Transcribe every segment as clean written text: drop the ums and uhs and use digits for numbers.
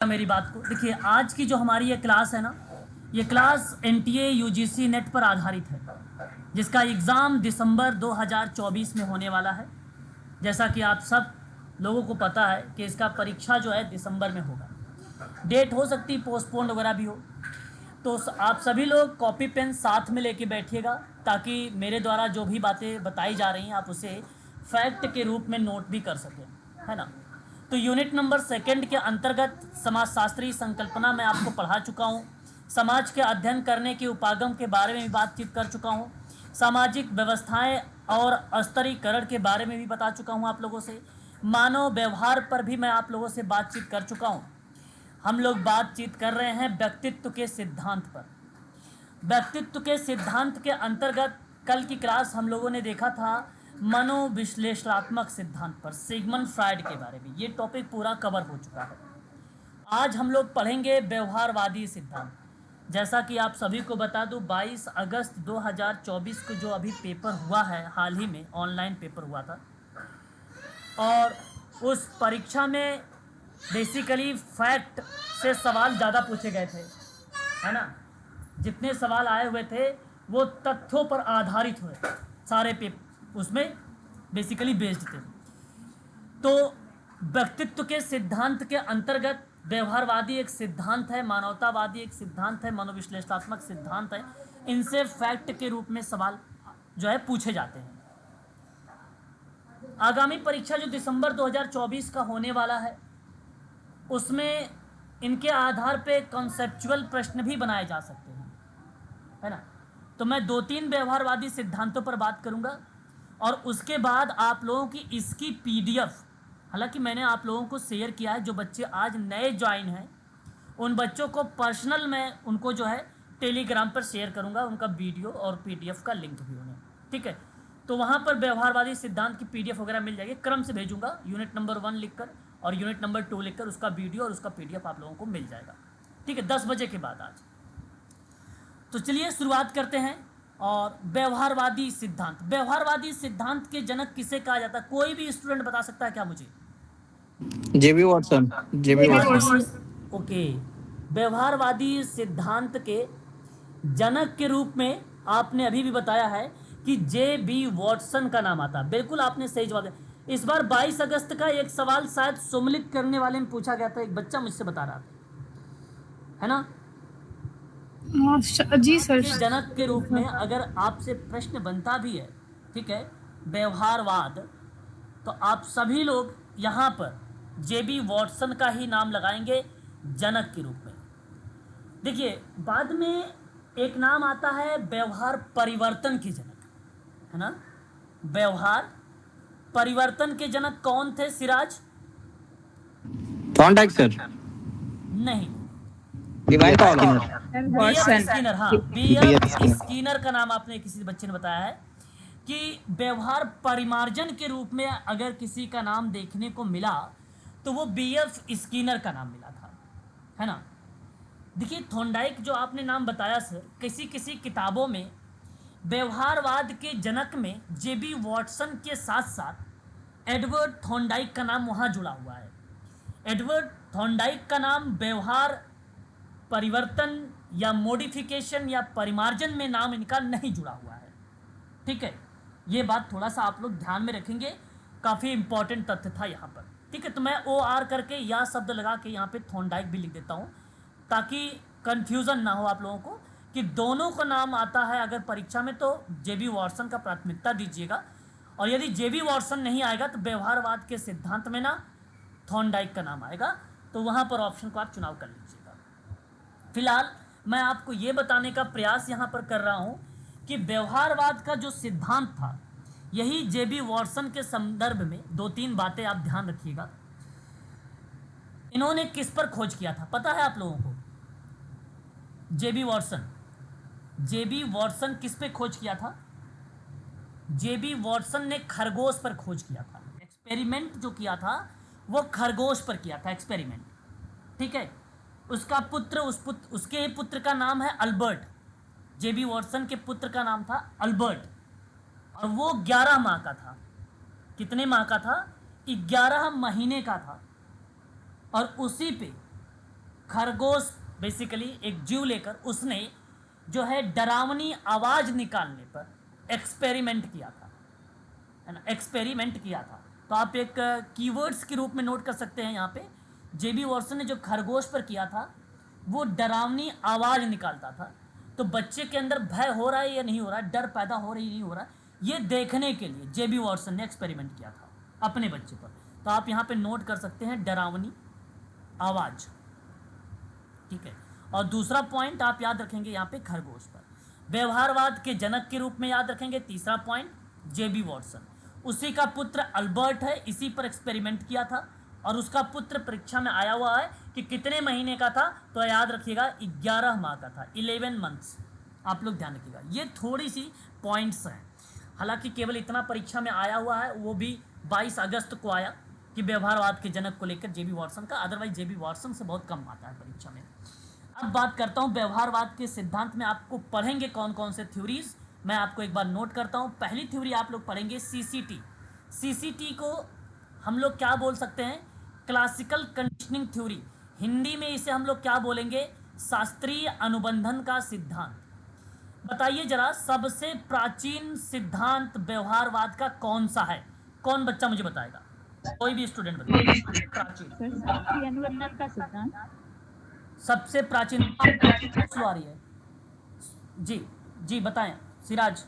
मेरी बात को देखिए, आज की जो हमारी ये क्लास है ना, ये क्लास एनटीए यूजीसी नेट पर आधारित है, जिसका एग्ज़ाम दिसंबर 2024 में होने वाला है। जैसा कि आप सब लोगों को पता है कि इसका परीक्षा जो है दिसंबर में होगा। डेट हो सकती है पोस्टपोन वगैरह भी हो, तो आप सभी लोग कॉपी पेन साथ में लेके बैठिएगा, ताकि मेरे द्वारा जो भी बातें बताई जा रही हैं आप उसे फैक्ट के रूप में नोट भी कर सकें, है ना। तो यूनिट नंबर सेकंड के अंतर्गत समाजशास्त्री संकल्पना मैं आपको पढ़ा चुका हूँ। समाज के अध्ययन करने के उपागम के बारे में भी बातचीत कर चुका हूँ। सामाजिक व्यवस्थाएं और स्तरीकरण के बारे में भी बता चुका हूँ आप लोगों से। मानव व्यवहार पर भी मैं आप लोगों से बातचीत कर चुका हूँ। हम लोग बातचीत कर रहे हैं व्यक्तित्व के सिद्धांत पर। व्यक्तित्व के सिद्धांत के अंतर्गत कल की क्लास हम लोगों ने देखा था मनोविश्लेषणात्मक सिद्धांत पर, सिगमंड फ्रायड के बारे में। ये टॉपिक पूरा कवर हो चुका है। आज हम लोग पढ़ेंगे व्यवहारवादी सिद्धांत। जैसा कि आप सभी को बता दूं, 22 अगस्त 2024 को जो अभी पेपर हुआ है, हाल ही में ऑनलाइन पेपर हुआ था, और उस परीक्षा में बेसिकली फैक्ट से सवाल ज़्यादा पूछे गए थे, है ना। जितने सवाल आए हुए थे वो तथ्यों पर आधारित हुए, सारे पेपर उसमें बेसिकली बेस्ड थे। तो व्यक्तित्व के सिद्धांत के अंतर्गत व्यवहारवादी एक सिद्धांत है, मानवतावादी एक सिद्धांत है, मनोविश्लेषणात्मक सिद्धांत है। इनसे फैक्ट के रूप में सवाल जो है पूछे जाते हैं। आगामी परीक्षा जो दिसंबर 2024 का होने वाला है, उसमें इनके आधार पे कॉन्सेप्चुअल प्रश्न भी बनाए जा सकते हैं, है ना। तो मैं 2-3 व्यवहारवादी सिद्धांतों पर बात करूंगा, और उसके बाद आप लोगों की इसकी पीडीएफ, हालांकि मैंने आप लोगों को शेयर किया है, जो बच्चे आज नए ज्वाइन हैं उन बच्चों को पर्सनल में उनको जो है टेलीग्राम पर शेयर करूंगा, उनका वीडियो और पीडीएफ का लिंक भी उन्हें, ठीक है। तो वहाँ पर व्यवहारवादी सिद्धांत की पीडीएफ वगैरह मिल जाएगी, क्रम से भेजूंगा, यूनिट नंबर 1 लिखकर और यूनिट नंबर 2 लिखकर उसका वीडियो और उसका पीडीएफ आप लोगों को मिल जाएगा, ठीक है, 10 बजे के बाद आज। तो चलिए शुरुआत करते हैं। और व्यवहारवादी सिद्धांत के जनक किसे कहा जाता है? कोई भी स्टूडेंट बता सकता है क्या मुझे? जेबी वॉटसन। ओके। व्यवहारवादी सिद्धांत के जनक के रूप में आपने अभी भी बताया है कि जे.बी. वॉटसन का नाम आता है। बिल्कुल आपने सही जवाब दिया। इस बार 22 अगस्त का एक सवाल शायद सम्मिलित करने वाले में पूछा गया था, एक बच्चा मुझसे बता रहा था, है ना। जी सर। जनक के रूप में अगर आपसे प्रश्न बनता भी है, ठीक है, व्यवहारवाद, तो आप सभी लोग यहाँ पर जे.बी. वॉटसन का ही नाम लगाएंगे जनक के रूप में। देखिए, बाद में एक नाम आता है व्यवहार परिवर्तन के जनक, है ना। व्यवहार परिवर्तन के जनक कौन थे सिराज? Thorndike sir. नहीं, डिवाइन स्किनर। हाँ, B.F. स्किनर। स्किनर का नाम आपने किसी बच्चे ने बताया है कि व्यवहार परिमार्जन के रूप में अगर किसी का नाम देखने को मिला तो वो B.F. स्किनर का नाम मिला था, है ना। देखिए, थॉर्नडाइक जो आपने नाम बताया सर, किसी किसी किताबों में व्यवहारवाद के जनक में जे.बी. वॉटसन के साथ साथ एडवर्ड थॉर्नडाइक का नाम वहाँ जुड़ा हुआ है। एडवर्ड थॉर्नडाइक का नाम व्यवहार परिवर्तन या मॉडिफिकेशन या परिमार्जन में नाम इनका नहीं जुड़ा हुआ है, ठीक है। ये बात थोड़ा सा आप लोग ध्यान में रखेंगे, काफ़ी इंपॉर्टेंट तथ्य था यहाँ पर, ठीक है। तो मैं OR करके या शब्द लगा के यहाँ पे थॉर्नडाइक भी लिख देता हूँ, ताकि कन्फ्यूज़न ना हो आप लोगों को कि दोनों का नाम आता है अगर परीक्षा में, तो जे.बी. वॉटसन का प्राथमिकता दीजिएगा, और यदि जे.बी. वॉटसन नहीं आएगा तो व्यवहारवाद के सिद्धांत में ना थॉर्नडाइक का नाम आएगा, तो वहाँ पर ऑप्शन को आप चुनाव कर लीजिएगा। फिलहाल मैं आपको ये बताने का प्रयास यहाँ पर कर रहा हूँ कि व्यवहारवाद का जो सिद्धांत था, यही जे.बी. वॉटसन के संदर्भ में 2-3 बातें आप ध्यान रखिएगा। इन्होंने किस पर खोज किया था पता है आप लोगों को? जे.बी. वॉटसन किस पे खोज किया था? जे.बी. वॉटसन ने खरगोश पर खोज किया था। एक्सपेरिमेंट जो किया था वो खरगोश पर किया था, एक्सपेरिमेंट, ठीक है। उसका पुत्र, उसके पुत्र का नाम है अल्बर्ट। जे.बी. वॉटसन के पुत्र का नाम था अल्बर्ट, और वो 11 माह का था। कितने माह का था? 11 महीने का था। और उसी पे खरगोश बेसिकली एक जीव लेकर उसने जो है डरावनी आवाज निकालने पर एक्सपेरिमेंट किया था, है ना, एक्सपेरिमेंट किया था। तो आप एक कीवर्ड्स के रूप में नोट कर सकते हैं यहाँ पे, जेबी वॉटसन ने जो खरगोश पर किया था वो डरावनी आवाज निकालता था। तो बच्चे के अंदर भय हो रहा है या नहीं हो रहा है, डर पैदा हो रही नहीं हो रहा, ये देखने के लिए जेबी वॉटसन ने एक्सपेरिमेंट किया था अपने बच्चे पर। तो आप यहाँ पे नोट कर सकते हैं डरावनी आवाज, ठीक है। और दूसरा पॉइंट आप याद रखेंगे यहाँ पे खरगोश पर, व्यवहारवाद के जनक के रूप में याद रखेंगे। तीसरा पॉइंट जेबी वॉटसन, उसी का पुत्र अल्बर्ट है, इसी पर एक्सपेरिमेंट किया था। और उसका पुत्र परीक्षा में आया हुआ है कि कितने महीने का था, तो याद रखिएगा 11 माह का था, 11 मंथ्स। आप लोग ध्यान रखिएगा, ये थोड़ी सी पॉइंट्स हैं। हालांकि केवल इतना परीक्षा में आया हुआ है, वो भी 22 अगस्त को आया कि व्यवहारवाद के जनक को लेकर जेबी वॉटसन का, अदरवाइज जेबी वॉटसन से बहुत कम आता है परीक्षा में। अब बात करता हूँ व्यवहारवाद के सिद्धांत में आपको पढ़ेंगे कौन कौन से थ्योरीज, मैं आपको एक बार नोट करता हूँ। पहली थ्योरी आप लोग पढ़ेंगे सीसीटी। सीसीटी को हम लोग क्या बोल सकते हैं, क्लासिकल कंडीशनिंग थ्योरी। हिंदी में इसे हम लोग क्या बोलेंगे, शास्त्रीय अनुबंधन का सिद्धांत। बताइए जरा, सबसे प्राचीन सिद्धांत व्यवहारवाद का कौन सा है? कौन बच्चा मुझे बताएगा, कोई भी स्टूडेंट बताएगा। प्राचीन शास्त्रीय अनुबंधन का सिद्धांत सबसे प्राचीन आ रही है जी, जी बताएं सिराज।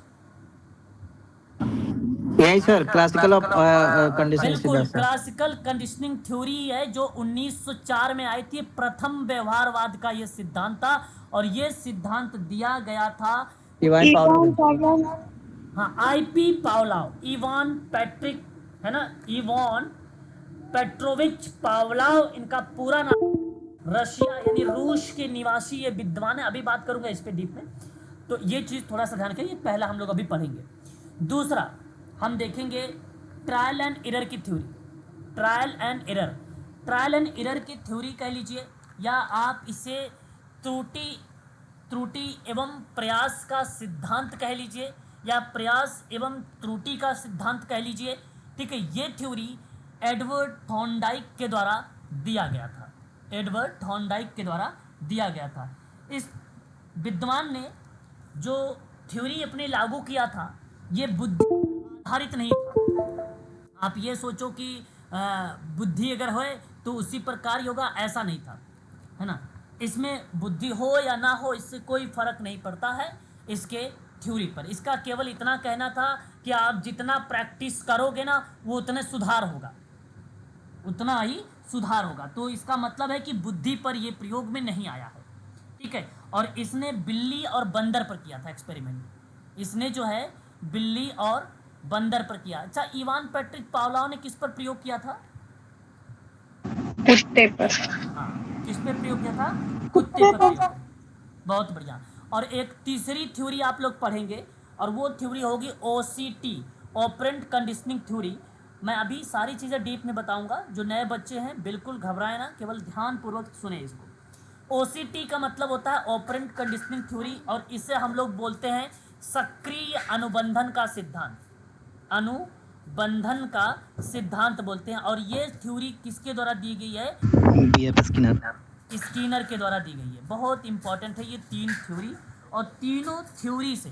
यही सर, क्लासिकल ऑफ कंडीशनिंग बिल्कुल, सिद्धांत सर। क्लासिकल कंडीशनिंग थ्योरी है जो 1904 में आई थी। प्रथम व्यवहारवाद का ये सिद्धांत था और ये सिद्धांत दिया गया था इवान पावलोव। हाँ, आईपी पावलोव, इवान पैट्रिक, है ना, इवान पेट्रोविच पावलोव इनका पूरा नाम। रशिया यानी रूस के निवासी ये विद्वान है, अभी बात करूंगा इस पे डीप में। तो ये चीज थोड़ा सा ध्यान रखिए, ये पहला हम लोग अभी पढ़ेंगे। दूसरा हम देखेंगे ट्रायल एंड एरर की theory. Trial and error, trial and error की थ्योरी कह लीजिए, या आप इसे त्रुटि त्रुटि एवं प्रयास का सिद्धांत कह लीजिए, या प्रयास एवं त्रुटि का सिद्धांत कह लीजिए, ठीक है। ये थ्योरी एडवर्ड थॉर्नडाइक के द्वारा दिया गया था, एडवर्ड थॉर्नडाइक के द्वारा दिया गया था। इस विद्वान ने जो थ्योरी अपने लागू किया था, ये बुद्धि आधारित नहीं था। आप ये सोचो कि बुद्धि अगर होए तो उसी पर कार्य होगा, ऐसा नहीं था, है ना। इसमें बुद्धि हो या ना हो इससे कोई फर्क नहीं पड़ता है इसके थ्योरी पर। इसका केवल इतना कहना था कि आप जितना प्रैक्टिस करोगे ना, वो उतने सुधार होगा, उतना ही सुधार होगा। तो इसका मतलब है कि बुद्धि पर ये प्रयोग में नहीं आया है, ठीक है। और इसने बिल्ली और बंदर पर किया था एक्सपेरिमेंट। इसने जो है बिल्ली और बंदर पर किया। अच्छा, इवान पैट्रिक पावलोव ने किस पर प्रयोग किया था? कुत्ते पर। हाँ, किस पे प्रयोग किया था? कुत्ते पर प्रयोग किया। बहुत बढ़िया। और एक तीसरी थ्योरी आप लोग पढ़ेंगे और वो थ्योरी होगी ओसीटी, ऑपरेंट कंडीशनिंग थ्योरी। मैं अभी सारी चीज़ें डीप में बताऊंगा। जो नए बच्चे हैं बिल्कुल घबराए ना, केवल ध्यानपूर्वक सुने इसको। ओसीटी का मतलब होता है ऑपरेंट कंडीशनिंग थ्योरी, और इसे हम लोग बोलते हैं सक्रिय अनुबंधन का सिद्धांत, अनुबंधन का सिद्धांत बोलते हैं। और ये थ्योरी किसके द्वारा दी गई है? BF Skinner. स्किनर के द्वारा दी गई है। बहुत इंपॉर्टेंट है ये तीन थ्योरी, और तीनों थ्योरी से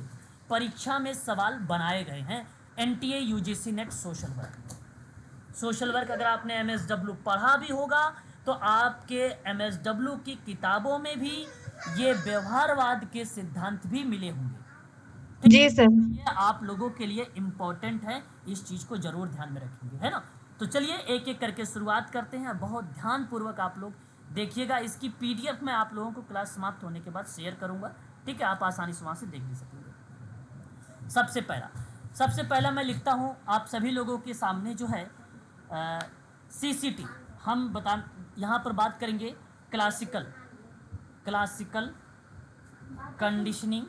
परीक्षा में सवाल बनाए गए हैं। NTA UGC net social work, social work अगर आपने एमएसडब्ल्यू पढ़ा भी होगा तो आपके एमएसडब्ल्यू की किताबों में भी ये व्यवहारवाद के सिद्धांत भी मिले होंगे। जी सर। ये आप लोगों के लिए इम्पोर्टेंट है, इस चीज़ को जरूर ध्यान में रखेंगे, है ना। तो चलिए एक एक करके शुरुआत करते हैं। बहुत ध्यानपूर्वक आप लोग देखिएगा। इसकी पीडीएफ मैं आप लोगों को क्लास समाप्त होने के बाद शेयर करूंगा, ठीक है। आप आसानी से वहाँ से देख भी सकेंगे। सबसे पहला मैं लिखता हूँ आप सभी लोगों के सामने जो है सीसीटी। हम बता यहाँ पर बात करेंगे क्लासिकल कंडीशनिंग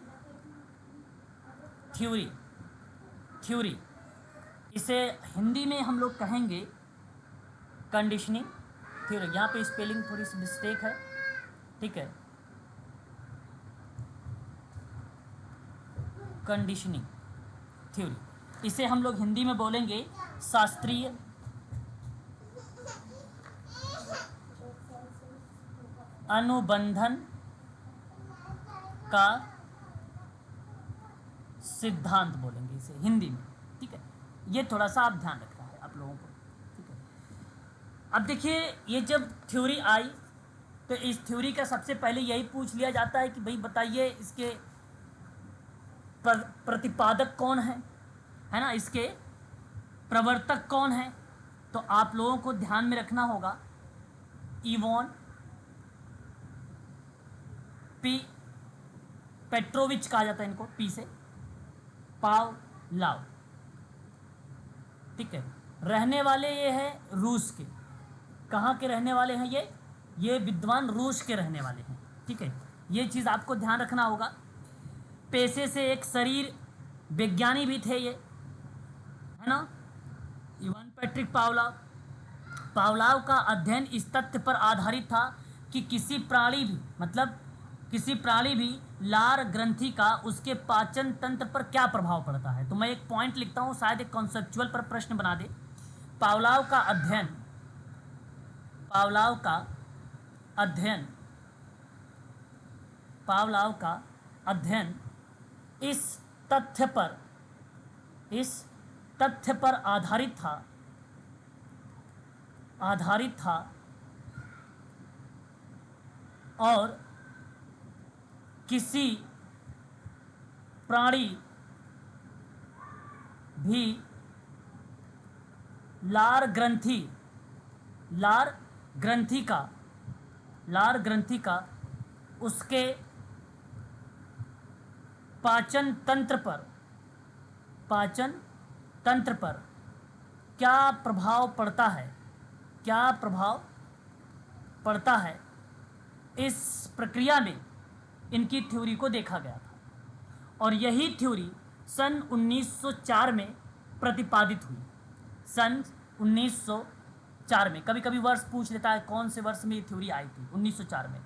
थ्योरी। इसे हिंदी में हम लोग कहेंगे कंडीशनिंग थ्योरी। यहाँ पे स्पेलिंग थोड़ी सी मिस्टेक है, ठीक है। कंडीशनिंग थ्योरी, इसे हम लोग हिंदी में बोलेंगे शास्त्रीय अनुबंधन का सिद्धांत बोलेंगे इसे हिंदी में, ठीक है। ये थोड़ा सा आप ध्यान रखना है आप लोगों को, ठीक है। अब देखिए, ये जब थ्योरी आई तो इस थ्योरी का सबसे पहले यही पूछ लिया जाता है कि भाई बताइए इसके प्रतिपादक कौन है ना, इसके प्रवर्तक कौन है। तो आप लोगों को ध्यान में रखना होगा इवॉन पी पेट्रोविच कहा जाता है इनको, पी से, पावलोव, ठीक है। रहने वाले ये हैं रूस के। कहाँ के रहने वाले हैं ये विद्वान रूस के रहने वाले हैं, ठीक है। ये चीज़ आपको ध्यान रखना होगा। पेशे से एक शरीर विज्ञानी भी थे ये, है ना, इवान पैट्रिक पावलोव। पावलोव का अध्ययन इस तथ्य पर आधारित था कि किसी प्राणी भी लार ग्रंथि का उसके पाचन तंत्र पर क्या प्रभाव पड़ता है। तो मैं एक पॉइंट लिखता हूँ, शायद एक कॉन्सेप्चुअल पर प्रश्न बना दे। पावलोव का अध्ययन इस तथ्य पर आधारित था और किसी प्राणी भी लार ग्रंथि का उसके पाचन तंत्र पर क्या प्रभाव पड़ता है, इस प्रक्रिया में इनकी थ्योरी को देखा गया था। और यही थ्योरी सन 1904 में प्रतिपादित हुई। सन 1904 में, कभी कभी वर्ष पूछ लेता है कौन से वर्ष में ये थ्योरी आई थी, 1904 में।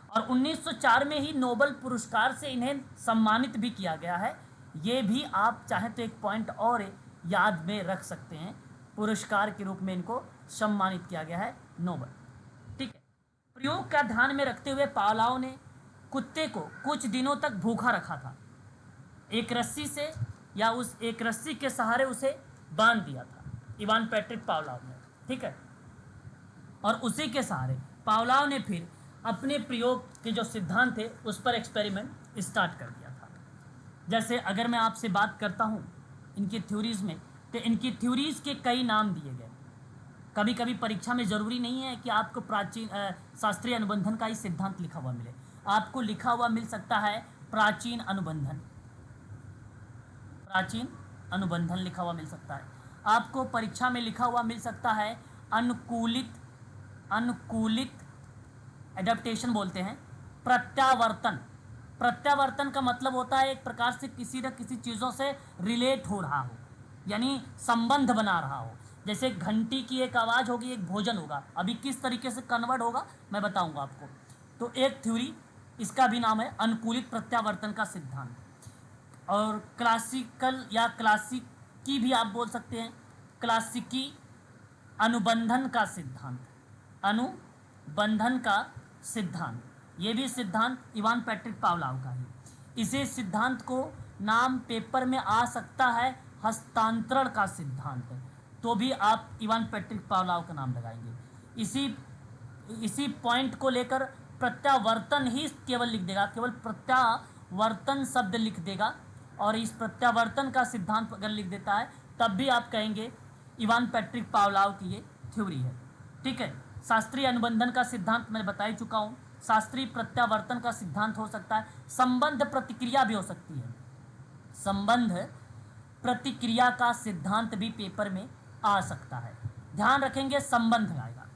और 1904 में ही नोबेल पुरस्कार से इन्हें सम्मानित भी किया गया है। ये भी आप चाहें तो एक पॉइंट और याद में रख सकते हैं, पुरस्कार के रूप में इनको सम्मानित किया गया है नोबेल, ठीक है। प्रयोग का ध्यान में रखते हुए पावलोव ने कुत्ते को कुछ दिनों तक भूखा रखा था, एक रस्सी से या उस एक रस्सी के सहारे उसे बांध दिया था इवान पैट्रिक पावलोव ने, ठीक है। और उसी के सहारे पावलोव ने फिर अपने प्रयोग के जो सिद्धांत थे उस पर एक्सपेरिमेंट स्टार्ट कर दिया था। जैसे अगर मैं आपसे बात करता हूँ इनकी थ्योरीज़ में, तो इनकी थ्योरीज़ के कई नाम दिए गए। कभी कभी परीक्षा में ज़रूरी नहीं है कि आपको शास्त्रीय अनुबंधन का ही सिद्धांत लिखा हुआ मिले, आपको लिखा हुआ मिल सकता है प्राचीन अनुबंधन लिखा हुआ मिल सकता है। आपको परीक्षा में लिखा हुआ मिल सकता है अनुकूलित एडेप्टेशन बोलते हैं, प्रत्यावर्तन का मतलब होता है एक प्रकार से किसी न किसी चीज़ों से रिलेट हो रहा हो, यानी संबंध बना रहा हो। जैसे घंटी की एक आवाज़ होगी, एक भोजन होगा, अभी किस तरीके से कन्वर्ट होगा मैं बताऊंगा आपको। तो एक थ्योरी इसका भी नाम है अनुकूलित प्रत्यावर्तन का सिद्धांत। और क्लासिकल या क्लासिकी भी आप बोल सकते हैं, क्लासिकी अनुबंधन का सिद्धांत, ये भी सिद्धांत इवान पैट्रिक पावलोव का है। इसी सिद्धांत को नाम पेपर में आ सकता है हस्तांतरण का सिद्धांत, तो भी आप इवान पैट्रिक पावलोव का नाम लगाएंगे। इसी पॉइंट को लेकर प्रत्यावर्तन ही केवल लिख देगा, केवल प्रत्यावर्तन शब्द लिख देगा, और इस प्रत्यावर्तन का सिद्धांत अगर लिख देता है तब भी आप कहेंगे इवान पैट्रिक पावलोव की ये थ्योरी है, ठीक है। शास्त्रीय अनुबंधन का सिद्धांत मैं बता ही चुका हूँ। शास्त्रीय प्रत्यावर्तन का सिद्धांत हो सकता है, संबंध प्रतिक्रिया भी हो सकती है, संबंध प्रतिक्रिया का सिद्धांत भी पेपर में आ सकता है। ध्यान रखेंगे संबंध आएगा,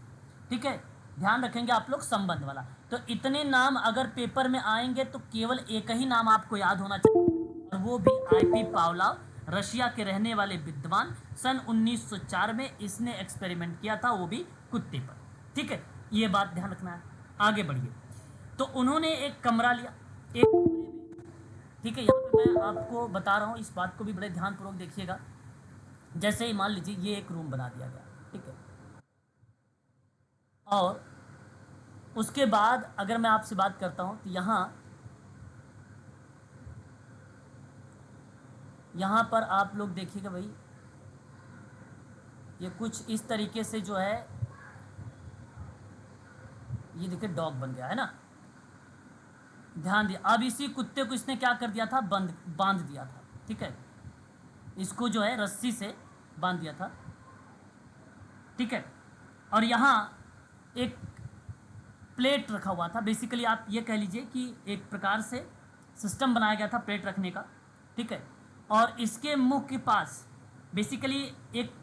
ठीक है, ध्यान रखेंगे आप लोग संबंध वाला। तो इतने नाम अगर पेपर में आएंगे तो केवल एक ही नाम आपको याद होना चाहिए, और वो भी आईपी पावलोव, रशिया के रहने वाले विद्वान। सन 1904 में इसने एक्सपेरिमेंट किया था, वो भी कुत्ते पर, ठीक है। ये बात ध्यान रखना है। आगे बढ़िए। तो उन्होंने एक कमरा लिया, एक कमरे में, ठीक है। यहाँ पे मैं आपको बता रहा हूँ, इस बात को भी बड़े ध्यानपूर्वक देखिएगा। जैसे ही मान लीजिए ये एक रूम बना दिया गया, ठीक है, और उसके बाद अगर मैं आपसे बात करता हूँ तो यहाँ पर आप लोग देखिएगा भाई, ये कुछ इस तरीके से जो है, ये देखिए डॉग बन गया है ना, ध्यान दिया। अब इसी कुत्ते को इसने क्या कर दिया था, बांध दिया था, ठीक है, इसको जो है रस्सी से बांध दिया था, ठीक है। और यहाँ एक प्लेट रखा हुआ था, बेसिकली आप ये कह लीजिए कि एक प्रकार से सिस्टम बनाया गया था प्लेट रखने का, ठीक है। और इसके मुंह के पास बेसिकली एक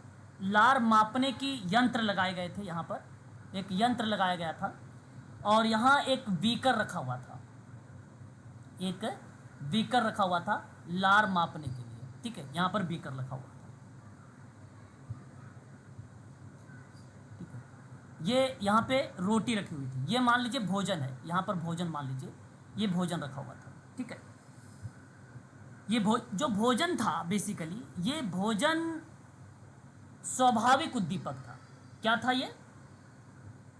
लार मापने की यंत्र लगाए गए थे, यहाँ पर एक यंत्र लगाया गया था, और यहाँ एक बीकर रखा हुआ था, एक बीकर रखा हुआ था लार मापने के लिए, ठीक है, यहाँ पर बीकर रखा हुआ था, ठीक है। ये यहाँ पे रोटी रखी हुई थी, ये मान लीजिए भोजन है, यहाँ पर भोजन मान लीजिए, ये भोजन रखा हुआ था, ठीक है। ये जो भोजन था बेसिकली, ये भोजन स्वाभाविक उद्दीपक था। क्या था ये,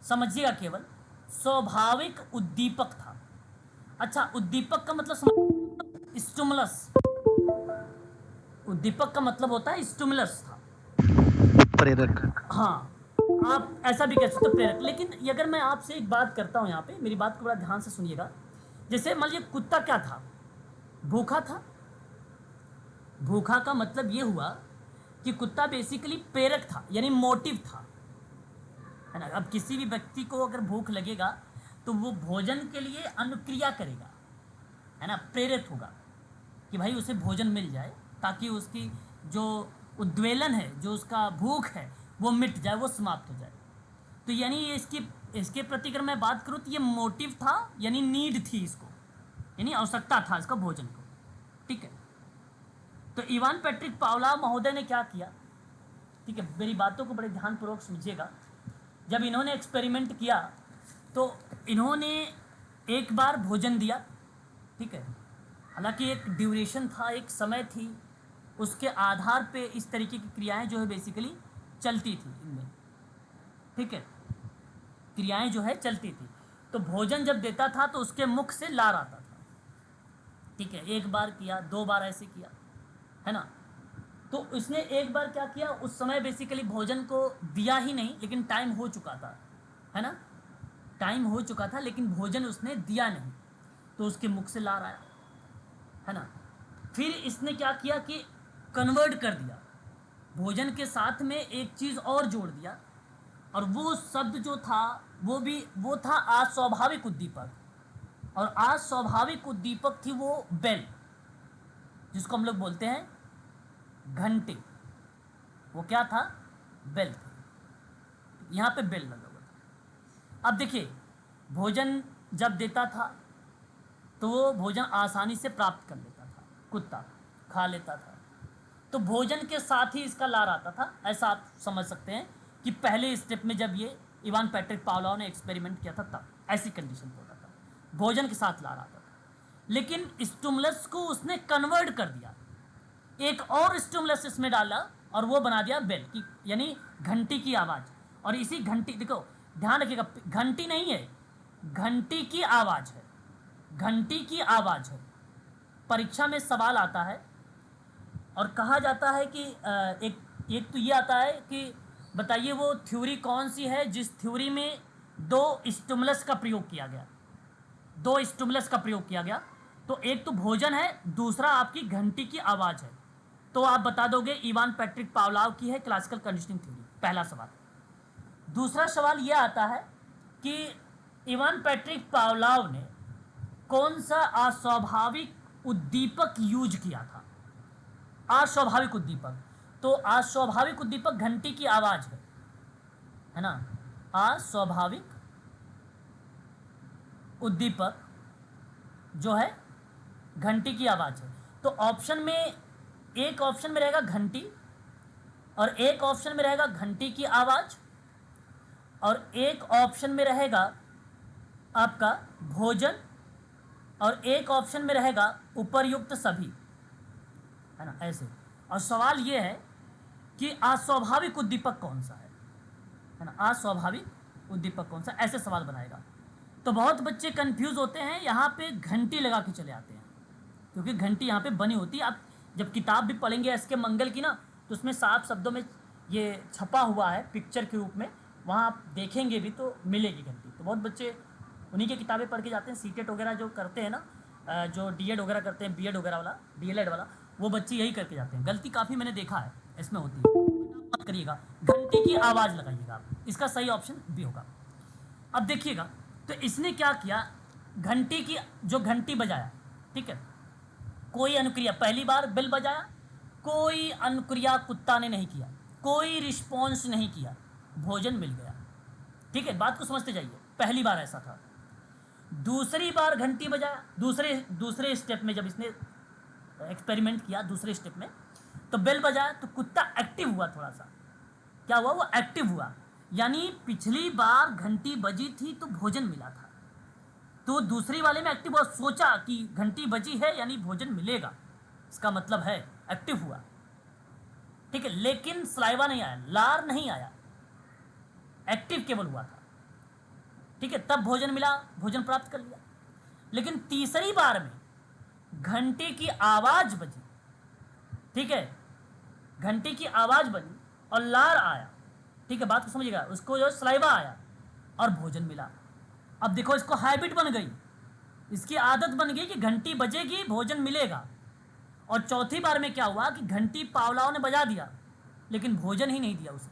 समझिएगा, केवल स्वाभाविक उद्दीपक था। अच्छा, उद्दीपक का मतलब स्टिमुलस, उद्दीपक का मतलब होता है स्टिमुलस था, प्रेरक। हाँ, आप ऐसा भी कह सकते हो, प्रेरक। लेकिन अगर मैं आपसे एक बात करता हूँ, यहाँ पे मेरी बात को बड़ा ध्यान से सुनिएगा। जैसे मान लीजिए कुत्ता क्या था, भूखा था। भूखा का मतलब ये हुआ कि कुत्ता बेसिकली प्रेरक था, यानी मोटिव था, है ना। अब किसी भी व्यक्ति को अगर भूख लगेगा तो वो भोजन के लिए अनुक्रिया करेगा, है ना, प्रेरित होगा कि भाई उसे भोजन मिल जाए, ताकि उसकी जो उद्वेलन है, जो उसका भूख है, वो मिट जाए, वो समाप्त हो जाए। तो यानी ये इसके प्रति अगर मैं बात करूँ तो ये मोटिव था, यानी नीड थी इसको, यानी आवश्यकता था इसका भोजन को, ठीक है। तो इवान पैट्रिक पावलोव महोदय ने क्या किया, ठीक है, मेरी बातों को बड़े ध्यानपूर्वक समझिएगा। जब इन्होंने एक्सपेरिमेंट किया तो इन्होंने एक बार भोजन दिया, ठीक है, हालांकि एक ड्यूरेशन था, एक समय थी, उसके आधार पे इस तरीके की क्रियाएं जो है बेसिकली चलती थी इनमें, ठीक है, क्रियाएं जो है चलती थी। तो भोजन जब देता था तो उसके मुख से लार आता था, ठीक है, एक बार किया, दो बार ऐसे किया, है ना। तो इसने एक बार क्या किया, उस समय बेसिकली भोजन को दिया ही नहीं, लेकिन टाइम हो चुका था, है ना, टाइम हो चुका था, लेकिन भोजन उसने दिया नहीं, तो उसके मुख से लार आया, है ना। फिर इसने क्या किया कि कन्वर्ट कर दिया, भोजन के साथ में एक चीज़ और जोड़ दिया, और वो शब्द जो था वो था अस्वाभाविक उद्दीपक। और अस्वाभाविक उद्दीपक थी वो बेल, जिसको हम लोग बोलते हैं घंटे। वो क्या था, बेल थी, यहाँ पे बेल लगा हुआ था। अब देखिए, भोजन जब देता था तो वो भोजन आसानी से प्राप्त कर लेता था, कुत्ता खा लेता था, तो भोजन के साथ ही इसका लार आता था। ऐसा आप समझ सकते हैं कि पहले स्टेप में जब ये इवान पैट्रिक पावलोव ने एक्सपेरिमेंट किया था तब ऐसी कंडीशन होता था, भोजन के साथ लार आता था। लेकिन स्टिमुलस को उसने कन्वर्ट कर दिया, एक और स्टिमुलस इसमें डाला और वो बना दिया बेल की, यानी घंटी की आवाज़। और इसी घंटी, देखो ध्यान रखिएगा, घंटी नहीं है, घंटी की आवाज़ है, घंटी की आवाज़ है। परीक्षा में सवाल आता है और कहा जाता है कि एक तो ये आता है कि बताइए वो थ्योरी कौन सी है जिस थ्योरी में दो स्टिमुलस का प्रयोग किया गया, दो स्टिमुलस का प्रयोग किया गया। तो एक तो भोजन है, दूसरा आपकी घंटी की आवाज़ है। तो आप बता दोगे इवान पैट्रिक पावलोव की है क्लासिकल कंडीशनिंग थ्योरी, पहला सवाल। दूसरा सवाल यह आता है कि इवान पैट्रिक पावलोव ने कौन सा अस्वाभाविक उद्दीपक यूज किया था, अस्वाभाविक उद्दीपक। तो अस्वाभाविक उद्दीपक घंटी की आवाज़ है ना, अस्वाभाविक उद्दीपक जो है घंटी की आवाज़ है। तो ऑप्शन में, एक ऑप्शन में रहेगा घंटी, और एक ऑप्शन में रहेगा घंटी की आवाज़, और एक ऑप्शन में रहेगा आपका भोजन, और एक ऑप्शन में रहेगा उपर्युक्त सभी, है ना, ऐसे। और सवाल ये है कि अस्वाभाविक उद्दीपक कौन सा है ना, अस्वाभाविक उद्दीपक कौन सा, ऐसे सवाल बनाएगा। तो बहुत बच्चे कंफ्यूज होते हैं, यहाँ पे घंटी लगा के चले आते हैं, क्योंकि घंटी यहाँ पे बनी होती है। आप जब किताब भी पढ़ेंगे एस के मंगल की ना, तो उसमें साफ शब्दों में ये छपा हुआ है पिक्चर के रूप में, वहाँ आप देखेंगे भी तो मिलेगी घंटी। तो बहुत बच्चे उन्हीं की किताबें पढ़ के जाते हैं, सीटेट वगैरह जो करते हैं ना, जो डीएड वगैरह करते हैं, बीएड वगैरह वाला, डीएलएड वाला, वो बच्चे यही करके जाते हैं। गलती काफ़ी मैंने देखा है इसमें होती है। मत करिएगा, घंटी की आवाज़ लगाइएगा आप, इसका सही ऑप्शन भी होगा। अब देखिएगा, तो इसने क्या किया, घंटी की जो घंटी बजाया, ठीक है, कोई अनुक्रिया, पहली बार बेल बजाया, कोई अनुक्रिया कुत्ता ने नहीं किया, कोई रिस्पॉन्स नहीं किया, भोजन मिल गया। ठीक है, बात को समझते जाइए, पहली बार ऐसा था। दूसरी बार घंटी बजाया, दूसरे स्टेप में जब इसने एक्सपेरिमेंट किया, दूसरे स्टेप में तो बेल बजाया, तो कुत्ता एक्टिव हुआ, थोड़ा सा क्या हुआ, वो एक्टिव हुआ। यानी पिछली बार घंटी बजी थी तो भोजन मिला था, तो दूसरी वाले में एक्टिव हुआ, सोचा कि घंटी बजी है यानी भोजन मिलेगा, इसका मतलब है एक्टिव हुआ। ठीक है, लेकिन सलाइवा नहीं आया, लार नहीं आया, एक्टिव केवल हुआ था। ठीक है, तब भोजन मिला, भोजन प्राप्त कर लिया। लेकिन तीसरी बार में घंटी की आवाज बजी, ठीक है, घंटी की आवाज बनी और लार आया। ठीक है, बात को समझिएगा, उसको जो सलाइवा आया और भोजन मिला। अब देखो, इसको हैबिट बन गई, इसकी आदत बन गई कि घंटी बजेगी भोजन मिलेगा। और चौथी बार में क्या हुआ कि घंटी पावलाओं ने बजा दिया, लेकिन भोजन ही नहीं दिया उसे,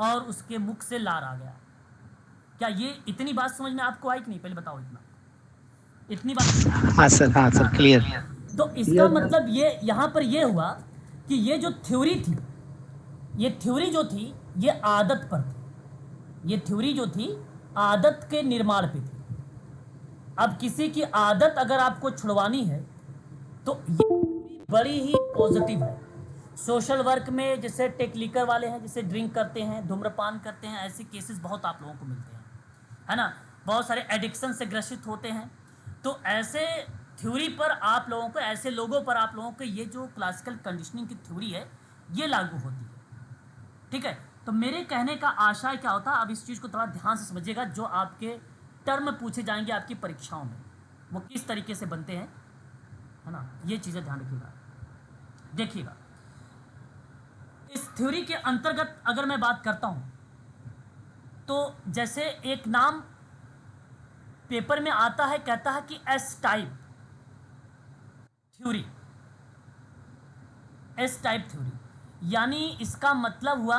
और उसके मुख से लार आ गया। क्या ये इतनी बात समझ में आपको आई कि नहीं, पहले बताओ, इतनी बात? हाँ सर, क्लियर। तो इसका मतलब ये यहाँ पर ये हुआ कि ये जो थ्योरी थी, ये थ्योरी जो थी, ये आदत पर थी। ये थ्योरी जो थी आदत के निर्माण पे थी। अब किसी की आदत अगर आपको छुड़वानी है तो ये बड़ी ही पॉजिटिव है। सोशल वर्क में जैसे टेक्निकल वाले हैं, जैसे ड्रिंक करते हैं, धूम्रपान करते हैं, ऐसे केसेस बहुत आप लोगों को मिलते हैं, है ना। बहुत सारे एडिक्शन से ग्रसित होते हैं। तो ऐसे थ्योरी पर आप लोगों को, ऐसे लोगों पर आप लोगों को ये जो क्लासिकल कंडीशनिंग की थ्योरी है ये लागू होती है। ठीक है, तो मेरे कहने का आशय क्या होता है, अब इस चीज़ को थोड़ा ध्यान से समझिएगा। जो आपके टर्म पूछे जाएंगे आपकी परीक्षाओं में, वो किस तरीके से बनते हैं, है ना, ये चीज़ें ध्यान रखिएगा। देखिएगा, इस थ्योरी के अंतर्गत अगर मैं बात करता हूं, तो जैसे एक नाम पेपर में आता है, कहता है कि S type theory, S type theory, यानी इसका मतलब हुआ,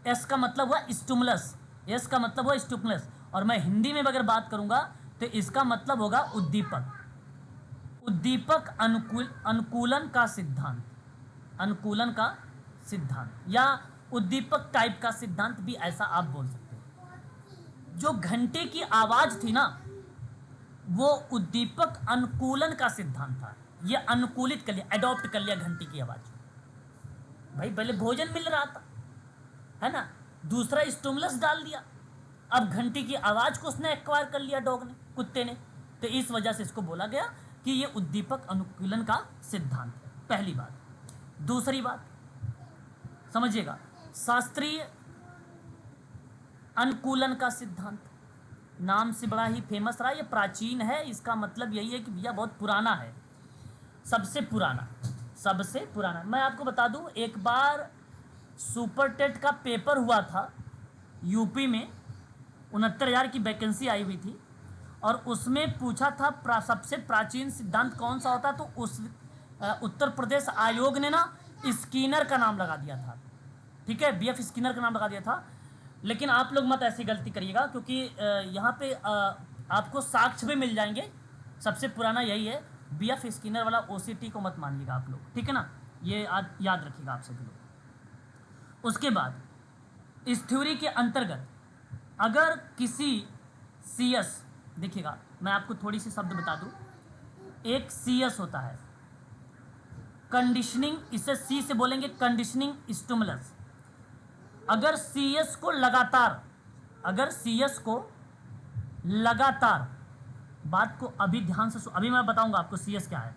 एस का मतलब हुआ स्टिमुलस, एस का मतलब हुआ स्टिमुलस, और मैं हिंदी में अगर बात करूंगा तो इसका मतलब होगा उद्दीपक। उद्दीपक अनुकूलन का सिद्धांत, अनुकूलन का सिद्धांत, या उद्दीपक टाइप का सिद्धांत भी ऐसा आप बोल सकते हैं। जो घंटे की आवाज थी ना, वो उद्दीपक अनुकूलन का सिद्धांत था। ये अनुकूलित कर लिया, एडॉप्ट कर लिया घंटी की आवाज। भाई पहले भोजन मिल रहा था, है ना, दूसरा स्टिमुलस डाल दिया, अब घंटी की आवाज को उसने एक्वायर कर लिया, डॉग ने, कुत्ते ने। तो इस वजह से इसको बोला गया कि ये उद्दीपक अनुकूलन का सिद्धांत है, पहली बात। दूसरी बात समझिएगा, शास्त्रीय अनुकूलन का सिद्धांत, नाम से बड़ा ही फेमस रहा, ये प्राचीन है। इसका मतलब यही है कि भैया बहुत पुराना है, सबसे पुराना, सबसे पुराना। मैं आपको बता दूं, एक बार सुपर टेट का पेपर हुआ था यूपी में, 69,000 की वैकेंसी आई हुई थी, और उसमें पूछा था सबसे प्राचीन सिद्धांत कौन सा होता है, तो उस उत्तर प्रदेश आयोग ने ना स्किनर का नाम लगा दिया था। ठीक है, बीएफ स्किनर का नाम लगा दिया था। लेकिन आप लोग मत ऐसी गलती करिएगा, क्योंकि यहाँ पे आपको साक्ष्य भी मिल जाएंगे, सबसे पुराना यही है। बीएफ स्किनर वाला ओसीटी को मत मानिएगा आप लोग, ठीक है ना, ये याद रखिएगा आप सभी लोग। उसके बाद इस थ्योरी के अंतर्गत अगर किसी सीएस, देखिएगा मैं आपको थोड़ी सी शब्द बता दूं, एक सीएस होता है कंडीशनिंग, इसे सी से बोलेंगे कंडीशनिंग स्टिमुलस। अगर सीएस को लगातार, अगर सीएस को लगातार, बात को अभी ध्यान से अभी मैं बताऊंगा आपको सीएस क्या है।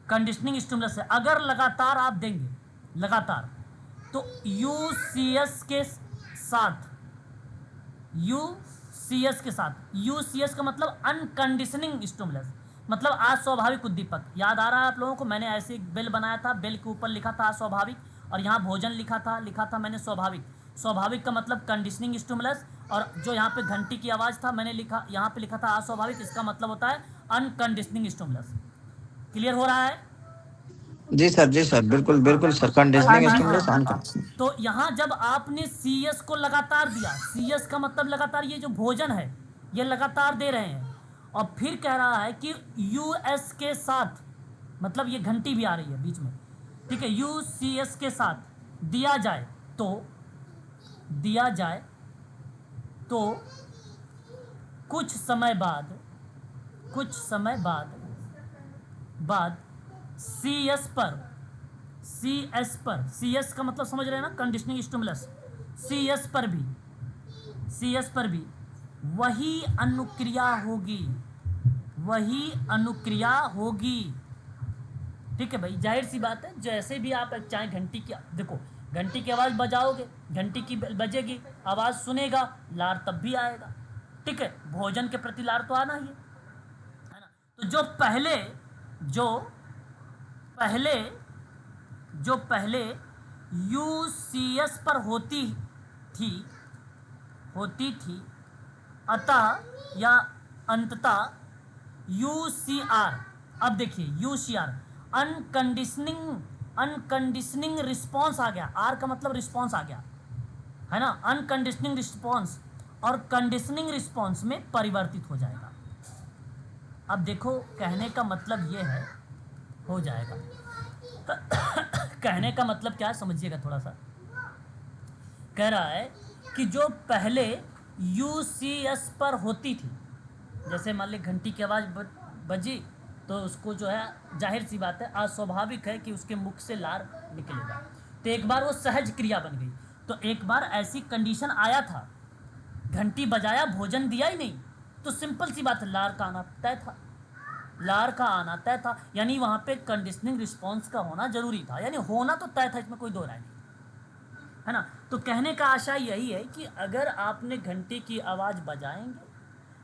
कंडीशनिंग स्टिमुलस है, अगर लगातार आप देंगे, लगातार, तो यूसीएस के साथ, CS के साथ, UCS का मतलब अनकंडीशनिंग स्टिमुलस, मतलब अस्वाभाविक उद्दीपक। याद आ रहा है आप लोगों को, मैंने ऐसे एक बेल बनाया था, बेल के ऊपर लिखा था अस्वाभाविक और यहाँ भोजन लिखा था मैंने स्वाभाविक। स्वाभाविक का मतलब कंडीशनिंग स्टिमुलस, और जो यहाँ पे घंटी की आवाज़ था मैंने लिखा, यहाँ पे लिखा था अस्वाभाविक, इसका मतलब होता है अनकंडीशनिंग स्टिमुलस। क्लियर हो रहा है? जी सर, बिल्कुल बिल्कुल सर, हाँ कंडीशनिंग जी स्टिमुलस हाँ। तो यहाँ जब आपने CS को लगातार दिया, CS का मतलब लगातार, ये जो भोजन है ये लगातार दे रहे हैं, और फिर कह रहा है कि US के साथ, मतलब ये घंटी भी आ रही है बीच में, ठीक है, UCS के साथ दिया जाए तो कुछ समय बाद CS पर, CS का मतलब समझ रहे हैं ना, कंडीशनिंग स्टिमुलस, CS पर भी वही अनुक्रिया होगी। ठीक है भाई, जाहिर सी बात है, जैसे भी आप चाहे घंटी की, देखो घंटी की आवाज़ बजाओगे, घंटी की बजेगी, आवाज़ सुनेगा, लार तब भी आएगा। ठीक है, भोजन के प्रति लार तो आना ही है ना। तो जो पहले UCS पर होती थी अतः या अंततः UCR, अब देखिए UCR अनकंडीशनिंग रिस्पॉन्स आ गया, R का मतलब रिस्पॉन्स आ गया है ना, अनकंडीशनिंग रिस्पॉन्स और कंडीशनिंग रिस्पॉन्स में परिवर्तित हो जाएगा। अब देखो कहने का मतलब ये है, हो जाएगा कहने का मतलब क्या है समझिएगा थोड़ा सा। कह रहा है कि जो पहले UCS पर होती थी, जैसे मान ली घंटी की आवाज़ बजी तो उसको जो है, जाहिर सी बात है, अस्वाभाविक है कि उसके मुख से लार निकलेगा, तो एक बार वो सहज क्रिया बन गई। तो एक बार ऐसी कंडीशन आया था, घंटी बजाया, भोजन दिया ही नहीं, तो सिंपल सी बात है, लार का आना तय था, यानी वहाँ पे कंडीशनिंग रिस्पॉन्स का होना जरूरी था, यानी होना तो तय था, इसमें कोई दो राय नहीं है ना। तो कहने का आशय यही है कि अगर आपने घंटी की आवाज़ बजाएंगे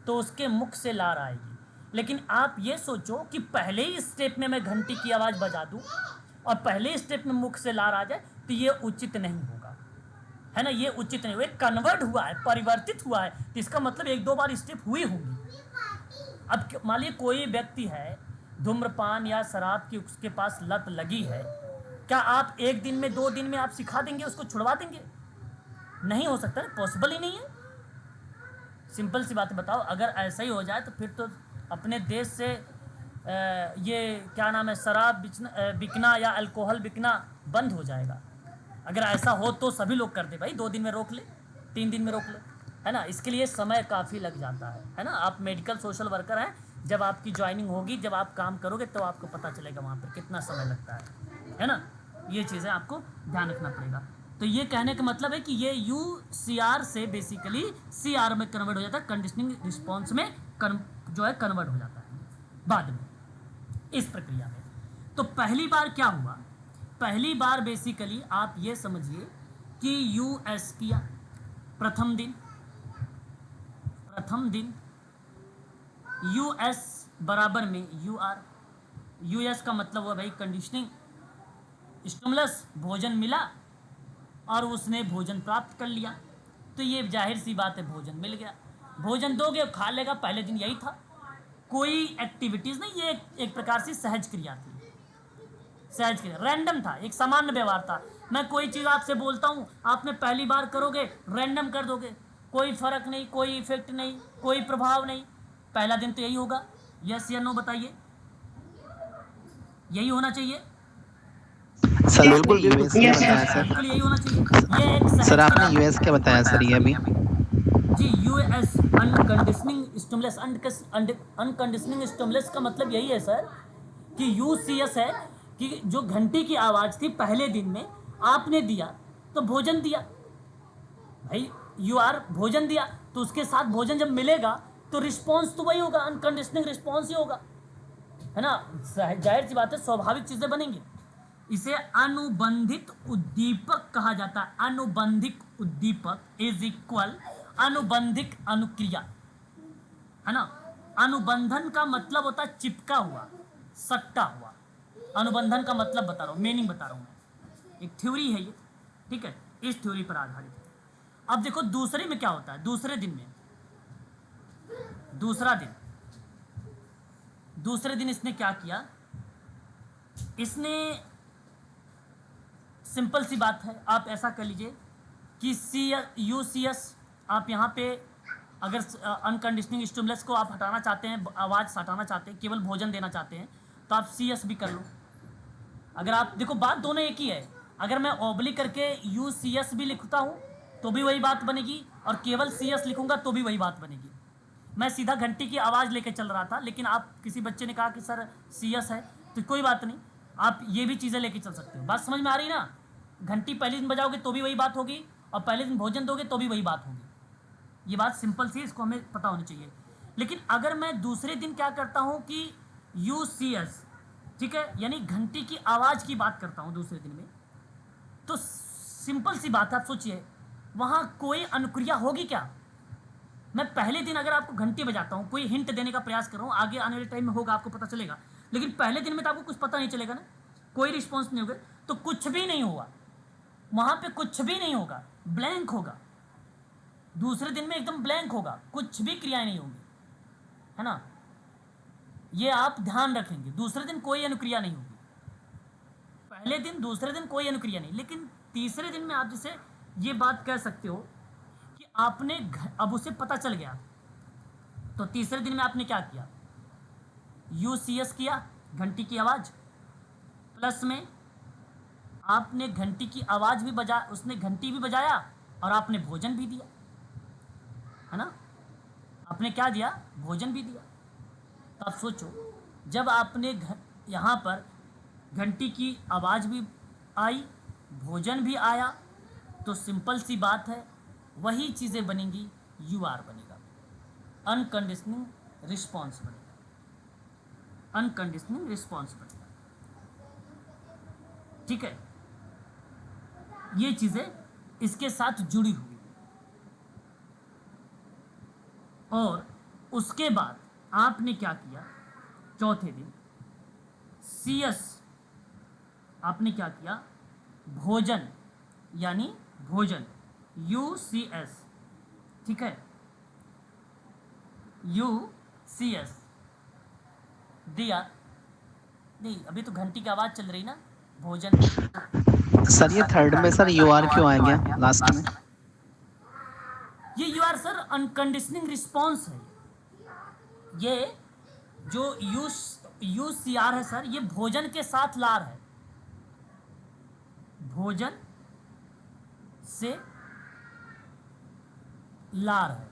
तो उसके मुख से लार आएगी, लेकिन आप ये सोचो कि पहले ही स्टेप में मैं घंटी की आवाज़ बजा दूं और पहले ही स्टेप में मुख से लार आ जाए, तो ये उचित नहीं होगा, है ना, ये उचित नहीं हुआ, कन्वर्ट हुआ है, परिवर्तित हुआ है, तो इसका मतलब एक दो बार स्टेप हुई होंगी। अब मान लीजिए कोई व्यक्ति है, धूम्रपान या शराब की उसके पास लत लगी है, क्या आप एक दिन में, 2 दिन में आप सिखा देंगे, उसको छुड़वा देंगे? नहीं हो सकता, पॉसिबल ही नहीं है। सिंपल सी बात बताओ, अगर ऐसा ही हो जाए तो फिर तो अपने देश से ये क्या नाम है, शराब बिकना या अल्कोहल बिकना बंद हो जाएगा। अगर ऐसा हो तो सभी लोग कर दे भाई, 2 दिन में रोक ले, 3 दिन में रोक ले, है ना। इसके लिए समय काफ़ी लग जाता है ना। आप मेडिकल सोशल वर्कर हैं, जब आपकी ज्वाइनिंग होगी, जब आप काम करोगे तो आपको पता चलेगा वहाँ पर कितना समय लगता है ना। ये चीज़ें आपको ध्यान रखना पड़ेगा। तो ये कहने का मतलब है कि ये UCR से बेसिकली CR में कन्वर्ट हो जाता है, कंडीशनिंग रिस्पॉन्स में जो है कन्वर्ट हो जाता है बाद में इस प्रक्रिया में। तो पहली बार क्या हुआ, पहली बार बेसिकली आप ये समझिए कि US किया प्रथम दिन US बराबर में UR, US का मतलब हुआ भाई कंडीशनिंग स्टिमुलस, भोजन मिला और उसने भोजन प्राप्त कर लिया, तो ये जाहिर सी बात है भोजन मिल गया, भोजन दोगे खा लेगा, पहले दिन यही था, कोई एक्टिविटीज़ नहीं, ये एक प्रकार से सहज क्रिया थी, सहज क्रिया, रैंडम था, एक सामान्य व्यवहार था। मैं कोई चीज़ आपसे बोलता हूँ, आपने पहली बार करोगे, रैंडम कर दोगे, कोई फर्क नहीं, कोई इफेक्ट नहीं, कोई प्रभाव नहीं, पहला दिन तो यही होगा। यस या नो बताइए, यही होना चाहिए सर बिल्कुल यूएस क्या बताया सर? बिल्कुल यही होना चाहिए। ये एक सर सहज आपने क्रिया यूएस क्या बताया सर ये अभी? जी, US अनकंडीशनिंग स्टिमुलस, अनकंडीशनिंग स्टिमुलस का मतलब यही है सर कि UCS है कि जो घंटी की आवाज़ थी पहले दिन में आपने दिया तो भोजन दिया भाई, UR भोजन दिया, तो उसके साथ भोजन जब मिलेगा तो रिस्पॉन्स तो वही होगा, अनकंडीशनिंग रिस्पॉन्स ही होगा, है ना। जाहिर सी बात है, स्वाभाविक चीज़ें बनेंगी। इसे अनुबंधित उद्दीपक कहा जाता है। अनुबंधित उद्दीपक इज इक्वल अनुबंधिक अनुक्रिया, है ना। अनुबंधन का मतलब होता है चिपका हुआ, सट्टा हुआ। अनुबंधन का मतलब बता रहा हूं, मीनिंग बता रहा हूं मैं। एक थ्योरी है ये, ठीक है, इस थ्योरी पर आधारित है। अब देखो दूसरे में क्या होता है, दूसरे दिन में, दूसरे दिन इसने क्या किया, इसने सिंपल सी बात है, आप ऐसा कर लीजिए कि UCS आप यहाँ पे अगर अनकंडीशनिंग स्टिमुलस को आप हटाना चाहते हैं, आवाज़ हटाना चाहते हैं, केवल भोजन देना चाहते हैं, तो आप CS भी कर लो। अगर आप देखो बात दोनों एक ही है, अगर मैं ओब्लिक करके UCS भी लिखता हूँ तो भी वही बात बनेगी, और केवल CS लिखूंगा तो भी वही बात बनेगी। मैं सीधा घंटी की आवाज़ लेके चल रहा था, लेकिन आप किसी बच्चे ने कहा कि सर CS है, तो कोई बात नहीं, आप ये भी चीज़ें लेके चल सकते हो। बात समझ में आ रही ना। घंटी पहले दिन बजाओगे तो भी वही बात होगी, और पहले दिन भोजन दोगे तो भी वही बात होगी। ये बात सिंपल सी है, इसको हमें पता होनी चाहिए। लेकिन अगर मैं दूसरे दिन क्या करता हूँ कि UCS, ठीक है, यानी घंटी की आवाज़ की बात करता हूँ दूसरे दिन में, तो सिंपल सी बात है, आप सोचिए वहाँ कोई अनुक्रिया होगी क्या। मैं पहले दिन अगर आपको घंटी बजाता हूँ, कोई हिंट देने का प्रयास कर रहा हूँ, आगे आने वाले टाइम में होगा, आपको पता चलेगा, लेकिन पहले दिन में तो आपको कुछ पता नहीं चलेगा ना, कोई रिस्पॉन्स नहीं होगा, तो कुछ भी नहीं होगा वहाँ पे, कुछ भी नहीं होगा, ब्लैंक होगा। दूसरे दिन में एकदम ब्लैंक होगा, कुछ भी क्रियाएं नहीं होंगी, है ना। ये आप ध्यान रखेंगे, दूसरे दिन कोई अनुक्रिया नहीं होगी, पहले दिन दूसरे दिन कोई अनुक्रिया नहीं। लेकिन तीसरे दिन में आप जिसे ये बात कह सकते हो कि आपने अब उसे पता चल गया, तो तीसरे दिन में आपने क्या किया, UCS किया, घंटी की आवाज़, प्लस में आपने घंटी की आवाज़ भी बजा, उसने घंटी भी बजाया और आपने भोजन भी दिया, है ना। आपने क्या दिया, भोजन भी दिया। तो आप सोचो, जब आपने यहाँ पर घंटी की आवाज़ भी आई, भोजन भी आया, तो सिंपल सी बात है, वही चीज़ें बनेंगी, UR बनेगा, अनकंडीशनिंग रिस्पॉन्स बनेगा, अनकंडीशनिंग रिस्पॉन्स बनेगा, ठीक है। ये चीज़ें इसके साथ जुड़ी हुई, और उसके बाद आपने क्या किया, चौथे दिन CS आपने क्या किया, भोजन, यानी भोजन, UCS, ठीक है, UCS दिया नहीं, अभी तो घंटी की आवाज़ चल रही ना, भोजन। सर ये थर्ड में सर UR क्यों आ गया लास्ट में? ये UR सर अनकंडीशनिंग रिस्पॉन्स है। ये जो UCR है सर, ये भोजन के साथ लार है, भोजन से लार है,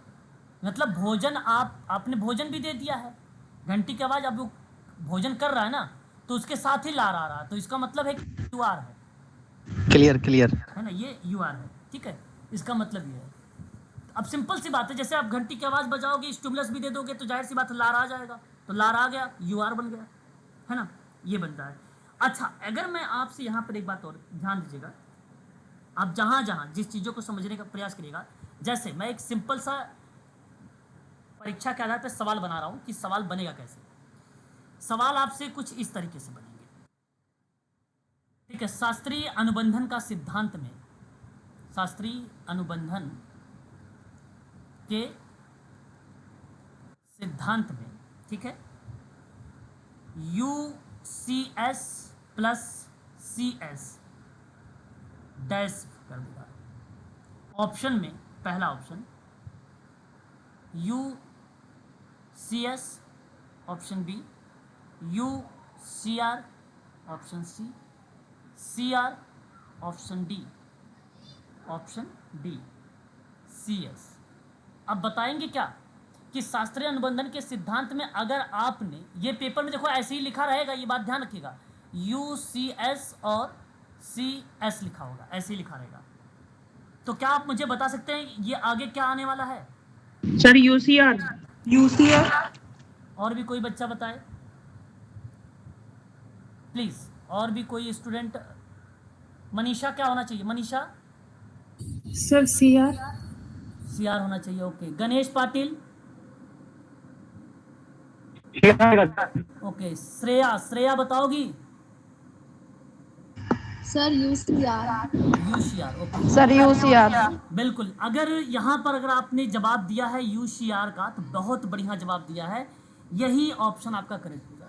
मतलब भोजन आपने भोजन भी दे दिया है, घंटी की आवाज़, अब वो भोजन कर रहा है ना, तो उसके साथ ही लार आ रहा है, तो इसका मतलब है कि UR है, क्लियर क्लियर, है ना, ये UR है, ठीक है, इसका मतलब ये है। अब सिंपल सी बात है, जैसे आप घंटी की आवाज़ बजाओगे, स्टिमुलस भी दे दोगे, तो जाहिर सी बात है लार आ जाएगा, तो लार आ गया, UR बन गया, है ना, ये बनता है। अच्छा, अगर मैं आपसे यहाँ पर एक बात और ध्यान दीजिएगा, आप जहाँ जहाँ जिस चीज़ों को समझने का प्रयास करिएगा, जैसे मैं एक सिंपल सा परीक्षा के आधार पर सवाल बना रहा हूँ कि सवाल बनेगा कैसे। सवाल आपसे कुछ इस तरीके से बनेंगे, ठीक है। शास्त्रीय अनुबंधन का सिद्धांत में, शास्त्रीय अनुबंधन के सिद्धांत में, ठीक है, UCS प्लस CS डैश कर देगा। ऑप्शन में पहला option UCS, option B UCR, option C CR, option D CS। अब बताएंगे क्या कि शास्त्रीय अनुबंधन के सिद्धांत में, अगर आपने ये पेपर में देखो ऐसे ही लिखा रहेगा, ये बात ध्यान रखिएगा, UCS और CS लिखा होगा, ऐसे ही लिखा रहेगा, तो क्या आप मुझे बता सकते हैं ये आगे क्या आने वाला है? Sir UCR। और भी कोई बच्चा बताए प्लीज, और भी कोई स्टूडेंट। मनीषा क्या होना चाहिए, मनीषा? Sir CR। CR होना चाहिए। ओके, गणेश पाटिल। ओके, श्रेया बताओगी? Sir UCR। UCR। Okay, sir UCR. बिल्कुल। अगर आपने जवाब दिया है UCR का तो बहुत बढ़िया जवाब दिया है, यही ऑप्शन आपका करेक्ट हो जाएगा।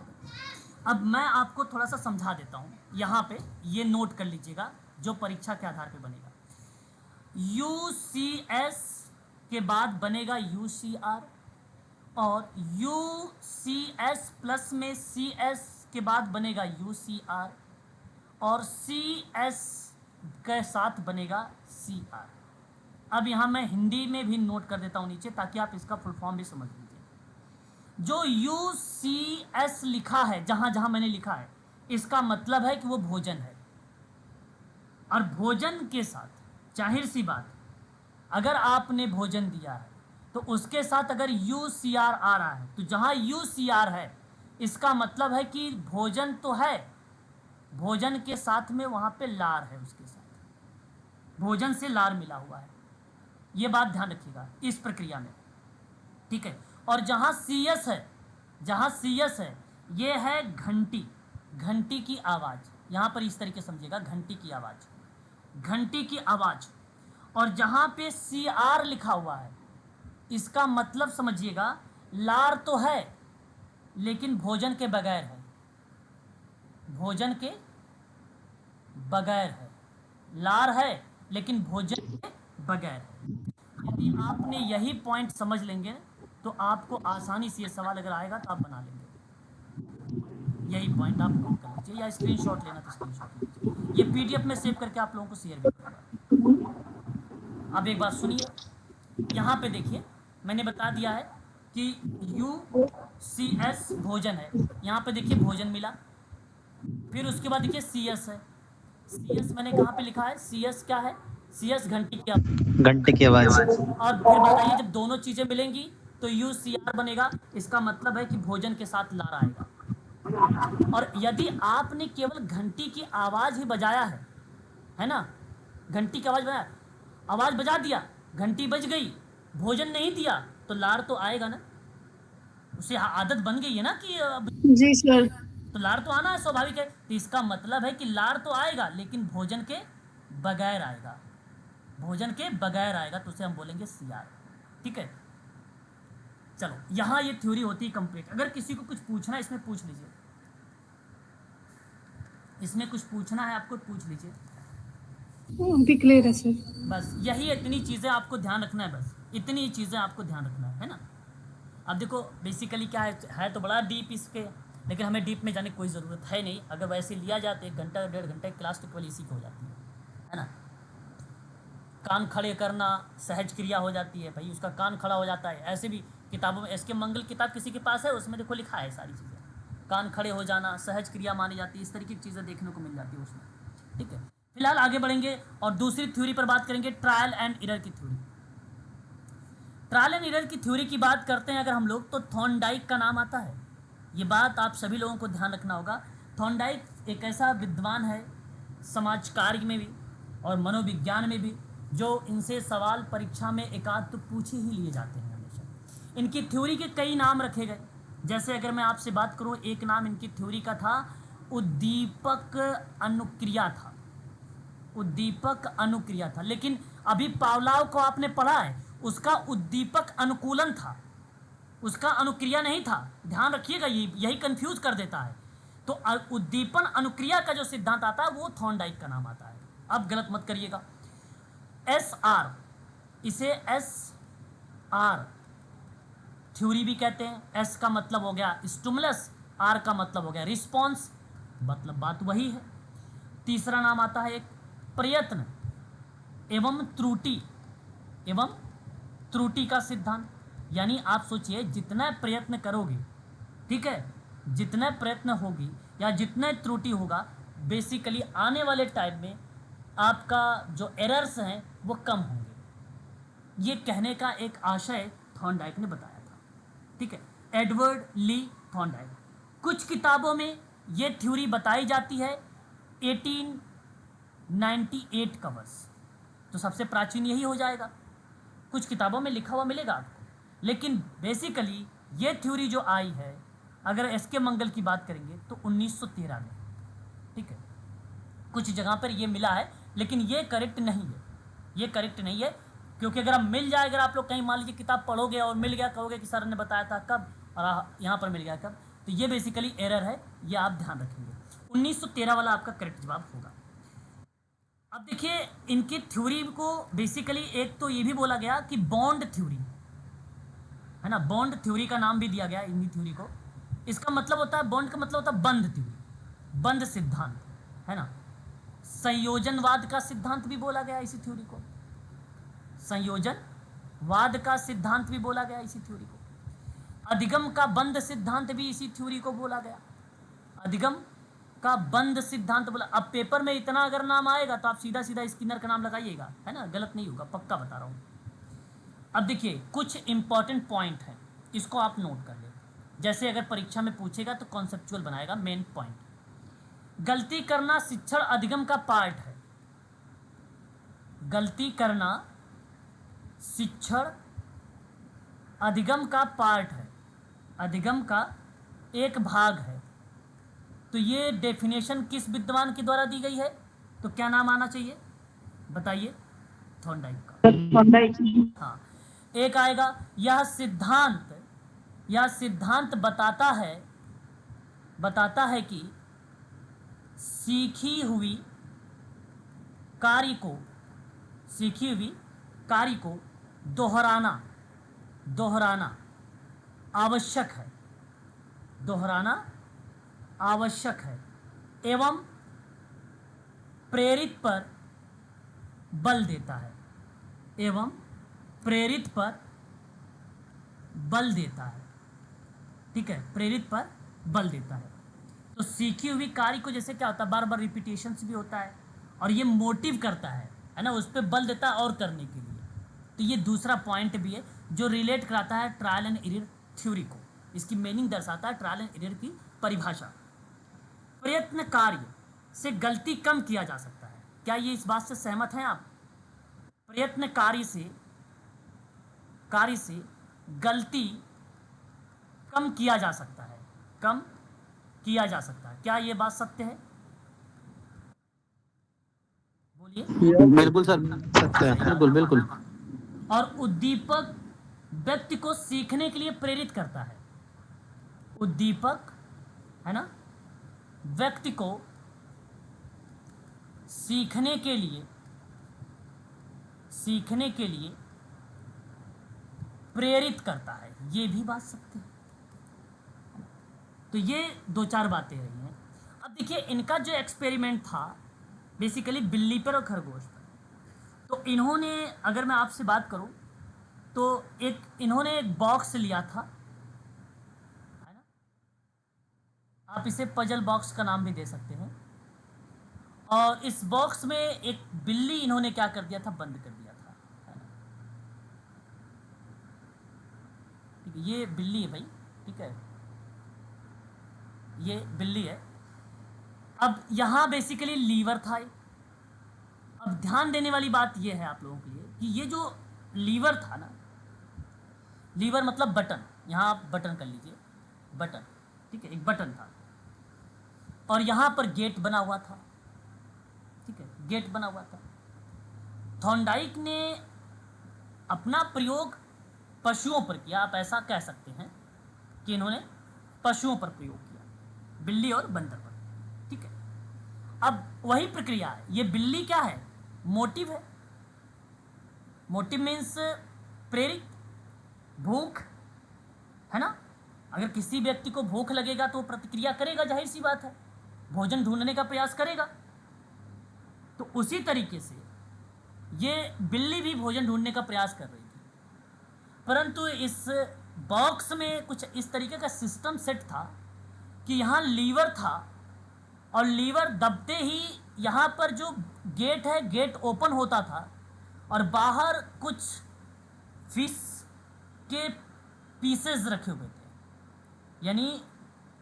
अब मैं आपको थोड़ा सा समझा देता हूँ, यहाँ पे ये नोट कर लीजिएगा जो परीक्षा के आधार पे बनेगा। UCS के बाद बनेगा UCR, और UCS प्लस में CS के बाद बनेगा UCR, और CS के साथ बनेगा CR। अब यहाँ मैं हिंदी में भी नोट कर देता हूँ नीचे, ताकि आप इसका फुल फॉर्म भी समझ लीजिए। जो UCS लिखा है, जहाँ जहाँ मैंने लिखा है, इसका मतलब है कि वो भोजन है। और भोजन के साथ जाहिर सी बात, अगर आपने भोजन दिया है तो उसके साथ अगर UCR आ रहा है, तो जहाँ UCR है इसका मतलब है कि भोजन तो है, भोजन के साथ में वहाँ पे लार है, उसके साथ भोजन से लार मिला हुआ है। ये बात ध्यान रखिएगा इस प्रक्रिया में, ठीक है। और जहाँ CS है, ये है घंटी, घंटी की आवाज़। यहाँ पर इस तरीके समझिएगा, घंटी की आवाज़, घंटी की आवाज़। और जहाँ पे CR लिखा हुआ है, इसका मतलब समझिएगा, लार तो है लेकिन भोजन के बगैर है, भोजन के बगैर है। लार है लेकिन भोजन के बगैर है। यदि आपने यही पॉइंट समझ लेंगे तो आपको आसानी से ये सवाल अगर आएगा तो आप बना लेंगे। यही पॉइंट आप नोट कर लीजिए, या स्क्रीनशॉट लेना तो स्क्रीनशॉट लीजिए। ये PDF में सेव करके आप लोगों को शेयर भी करूँगा। अब एक बात सुनिए, यहाँ पे देखिए मैंने बता दिया है कि UCS भोजन है। यहाँ पे देखिए भोजन मिला, फिर उसके बाद देखिए CS है। CS मैंने कहाँ पे लिखा है? CS क्या है? CS घंटी की आवाज़। घंटे की आवाज। और फिर बताइए, जब दोनों चीज़ें मिलेंगी तो UCR बनेगा। इसका मतलब है कि भोजन के साथ लार आएगा। और यदि आपने केवल घंटी की आवाज़ ही बजाया है ना, घंटी की आवाज़ बजाया, आवाज़ बजा दिया, घंटी बज गई, भोजन नहीं दिया, तो लार तो आएगा ना। उसे आदत बन गई है ना कि जी सर। तो लार तो आना है, स्वाभाविक है। तो इसका मतलब है कि लार तो आएगा लेकिन भोजन के बगैर आएगा, भोजन के बगैर आएगा, तो उसे हम बोलेंगे CR, ठीक है। चलो, यहाँ ये थ्योरी होती है कंप्लीट। अगर किसी को कुछ पूछना है इसमें पूछ लीजिए, इसमें कुछ पूछना है आपको पूछ लीजिए। अभी क्लियर है सर। बस यही इतनी चीज़ें आपको ध्यान रखना है, बस इतनी चीज़ें आपको ध्यान रखना है ना। अब देखो बेसिकली क्या है तो बड़ा डीप इसके, लेकिन हमें डीप में जाने की कोई ज़रूरत है नहीं। अगर वैसे लिया जाए तो 1 घंटा 1.5 घंटे क्लास तो केवल इसी की हो जाती है ना। कान खड़े करना सहज क्रिया हो जाती है, भाई उसका कान खड़ा हो जाता है। ऐसे भी किताबों में, SK मंगल किताब किसी के पास है, उसमें देखो लिखा है सारी चीज़ें, कान खड़े हो जाना सहज क्रिया मानी जाती है। इस तरीके की चीज़ें देखने को मिल जाती है उसमें, ठीक है। फिलहाल आगे बढ़ेंगे और दूसरी थ्योरी पर बात करेंगे, ट्रायल एंड एरर की थ्योरी। ट्रायल एंड एरर की थ्योरी की बात करते हैं अगर हम लोग, तो थॉर्नडाइक का नाम आता है। ये बात आप सभी लोगों को ध्यान रखना होगा। थॉर्नडाइक एक ऐसा विद्वान है समाज कार्य में भी और मनोविज्ञान में भी, जो इनसे सवाल परीक्षा में एकाध तो पूछे ही लिए जाते हैं हमेशा। इनकी थ्योरी के कई नाम रखे गए। जैसे अगर मैं आपसे बात करूं, एक नाम इनकी थ्योरी का था उद्दीपक अनुक्रिया था, उद्दीपक अनुक्रिया था। लेकिन अभी पावलाव को आपने पढ़ा है, उसका उद्दीपक अनुकूलन था, उसका अनुक्रिया नहीं था। ध्यान रखिएगा, यही कंफ्यूज कर देता है। तो उद्दीपन अनुक्रिया का जो सिद्धांत आता है वो थॉर्नडाइक का नाम आता है। अब गलत मत करिएगा। SR, इसे SR थ्योरी भी कहते हैं। S का मतलब हो गया स्टिमुलस, R का मतलब हो गया रिस्पॉन्स, मतलब बात वही है। तीसरा नाम आता है एक प्रयत्न एवं त्रुटि, एवं त्रुटि का सिद्धांत। यानी आप सोचिए, जितना प्रयत्न करोगे, ठीक है, जितना प्रयत्न होगी या जितना त्रुटि होगा, बेसिकली आने वाले टाइम में आपका जो एरर्स हैं वो कम होंगे। ये कहने का एक आशय थॉर्नडाइक ने बताया था, ठीक है, एडवर्ड ली थॉर्नडाइक। कुछ किताबों में ये थ्योरी बताई जाती है 1898 का वर्ष, तो सबसे प्राचीन यही हो जाएगा। कुछ किताबों में लिखा हुआ मिलेगा आपको, लेकिन बेसिकली ये थ्योरी जो आई है, अगर एस.के. मंगल की बात करेंगे तो 1913 में, ठीक है। कुछ जगह पर ये मिला है, लेकिन ये करेक्ट नहीं है, ये करेक्ट नहीं है, क्योंकि अगर आप मिल जाए, अगर आप लोग कहीं मान लीजिए किताब पढ़ोगे और मिल गया, कहोगे कि सर ने बताया था कब और यहाँ पर मिल गया कब, तो ये बेसिकली एरर है, ये आप ध्यान रखेंगे। 1913 वाला आपका करेक्ट जवाब होगा। अब देखिए इनकी थ्योरी को बेसिकली एक तो ये भी बोला गया कि बॉन्ड थ्योरी है ना, बॉन्ड थ्योरी का नाम भी दिया गया इनकी थ्योरी को। इसका मतलब होता है, बॉन्ड का मतलब होता है बंध थ्योरी, बंध सिद्धांत, है ना। संयोजनवाद का सिद्धांत भी बोला गया इसी थ्योरी को, संयोजनवाद का सिद्धांत भी बोला गया इसी थ्योरी को। अधिगम का बंध सिद्धांत भी इसी थ्योरी को बोला गया, अधिगम का बंध सिद्धांत बोला। अब पेपर में इतना अगर नाम आएगा तो आप सीधा सीधा स्किनर का नाम लगाइएगा, है ना, गलत नहीं होगा, पक्का बता रहा हूँ। अब देखिए कुछ इंपॉर्टेंट पॉइंट है, इसको आप नोट कर ले, जैसे अगर परीक्षा में पूछेगा तो कॉन्सेप्चुअल बनाएगा मेन पॉइंट। गलती करना शिक्षण अधिगम का पार्ट है, गलती करना शिक्षण अधिगम का पार्ट है, अधिगम का एक भाग है। तो ये डेफिनेशन किस विद्वान के द्वारा दी गई है, तो क्या नाम आना चाहिए बताइए, थॉर्नडाइक का। हाँ, एक आएगा यह सिद्धांत बताता है कि सीखी हुई कार्य को दोहराना आवश्यक है एवं प्रेरित पर बल देता है, ठीक है, प्रेरित पर बल देता है। तो सीखी हुई कार्य को जैसे क्या होता है, बार बार रिपीटेशंस भी होता है और ये मोटिव करता है ना, उस पर बल देता है और करने के लिए। तो ये दूसरा पॉइंट भी है जो रिलेट कराता है ट्रायल एंड एरर थ्योरी को, इसकी मीनिंग दर्शाता है ट्रायल एंड एरर की परिभाषा। प्रयत्न कार्य से गलती कम किया जा सकता है, क्या ये इस बात से सहमत हैं आप? प्रयत्न कार्य से गलती कम किया जा सकता है, क्या ये बात सत्य है? बोलिए। बिल्कुल सर, सत्य है, बिल्कुल बिल्कुल। और उद्दीपक व्यक्ति को सीखने के लिए प्रेरित करता है, उद्दीपक, है ना, व्यक्ति को सीखने के लिए प्रेरित करता है, ये भी बात सत्य है। तो ये दो चार बातें रही हैं। अब देखिए इनका जो एक्सपेरिमेंट था बेसिकली बिल्ली पर और खरगोश पर, तो इन्होंने, अगर मैं आपसे बात करूं तो इन्होंने एक बॉक्स लिया था, है ना, आप इसे पजल बॉक्स का नाम भी दे सकते हैं, और इस बॉक्स में एक बिल्ली इन्होंने क्या कर दिया था, बंद कर दिया था, है ना। ठीक है, ये बिल्ली है भाई, ठीक है, ये बिल्ली है। अब यहाँ बेसिकली लीवर था। अब ध्यान देने वाली बात ये है आप लोगों के लिए कि ये जो लीवर था ना, लीवर मतलब बटन, यहाँ आप बटन कर लीजिए, बटन, ठीक है, एक बटन था और यहाँ पर गेट बना हुआ था, ठीक है, गेट बना हुआ था। थॉर्नडाइक ने अपना प्रयोग पशुओं पर किया, आप ऐसा कह सकते हैं कि इन्होंने पशुओं पर प्रयोग किया, बिल्ली और बंदर पर, ठीक है। अब वही प्रक्रिया है, ये बिल्ली क्या है, मोटिव है, मोटिव मीन्स प्रेरित, भूख, है ना। अगर किसी व्यक्ति को भूख लगेगा तो प्रतिक्रिया करेगा, जाहिर सी बात है, भोजन ढूंढने का प्रयास करेगा। तो उसी तरीके से ये बिल्ली भी भोजन ढूंढने का प्रयास कर रही थी, परंतु इस बॉक्स में कुछ इस तरीके का सिस्टम सेट था कि यहाँ लीवर था और लीवर दबते ही यहाँ पर जो गेट है, गेट ओपन होता था और बाहर कुछ फिश के पीसेस रखे हुए थे, यानी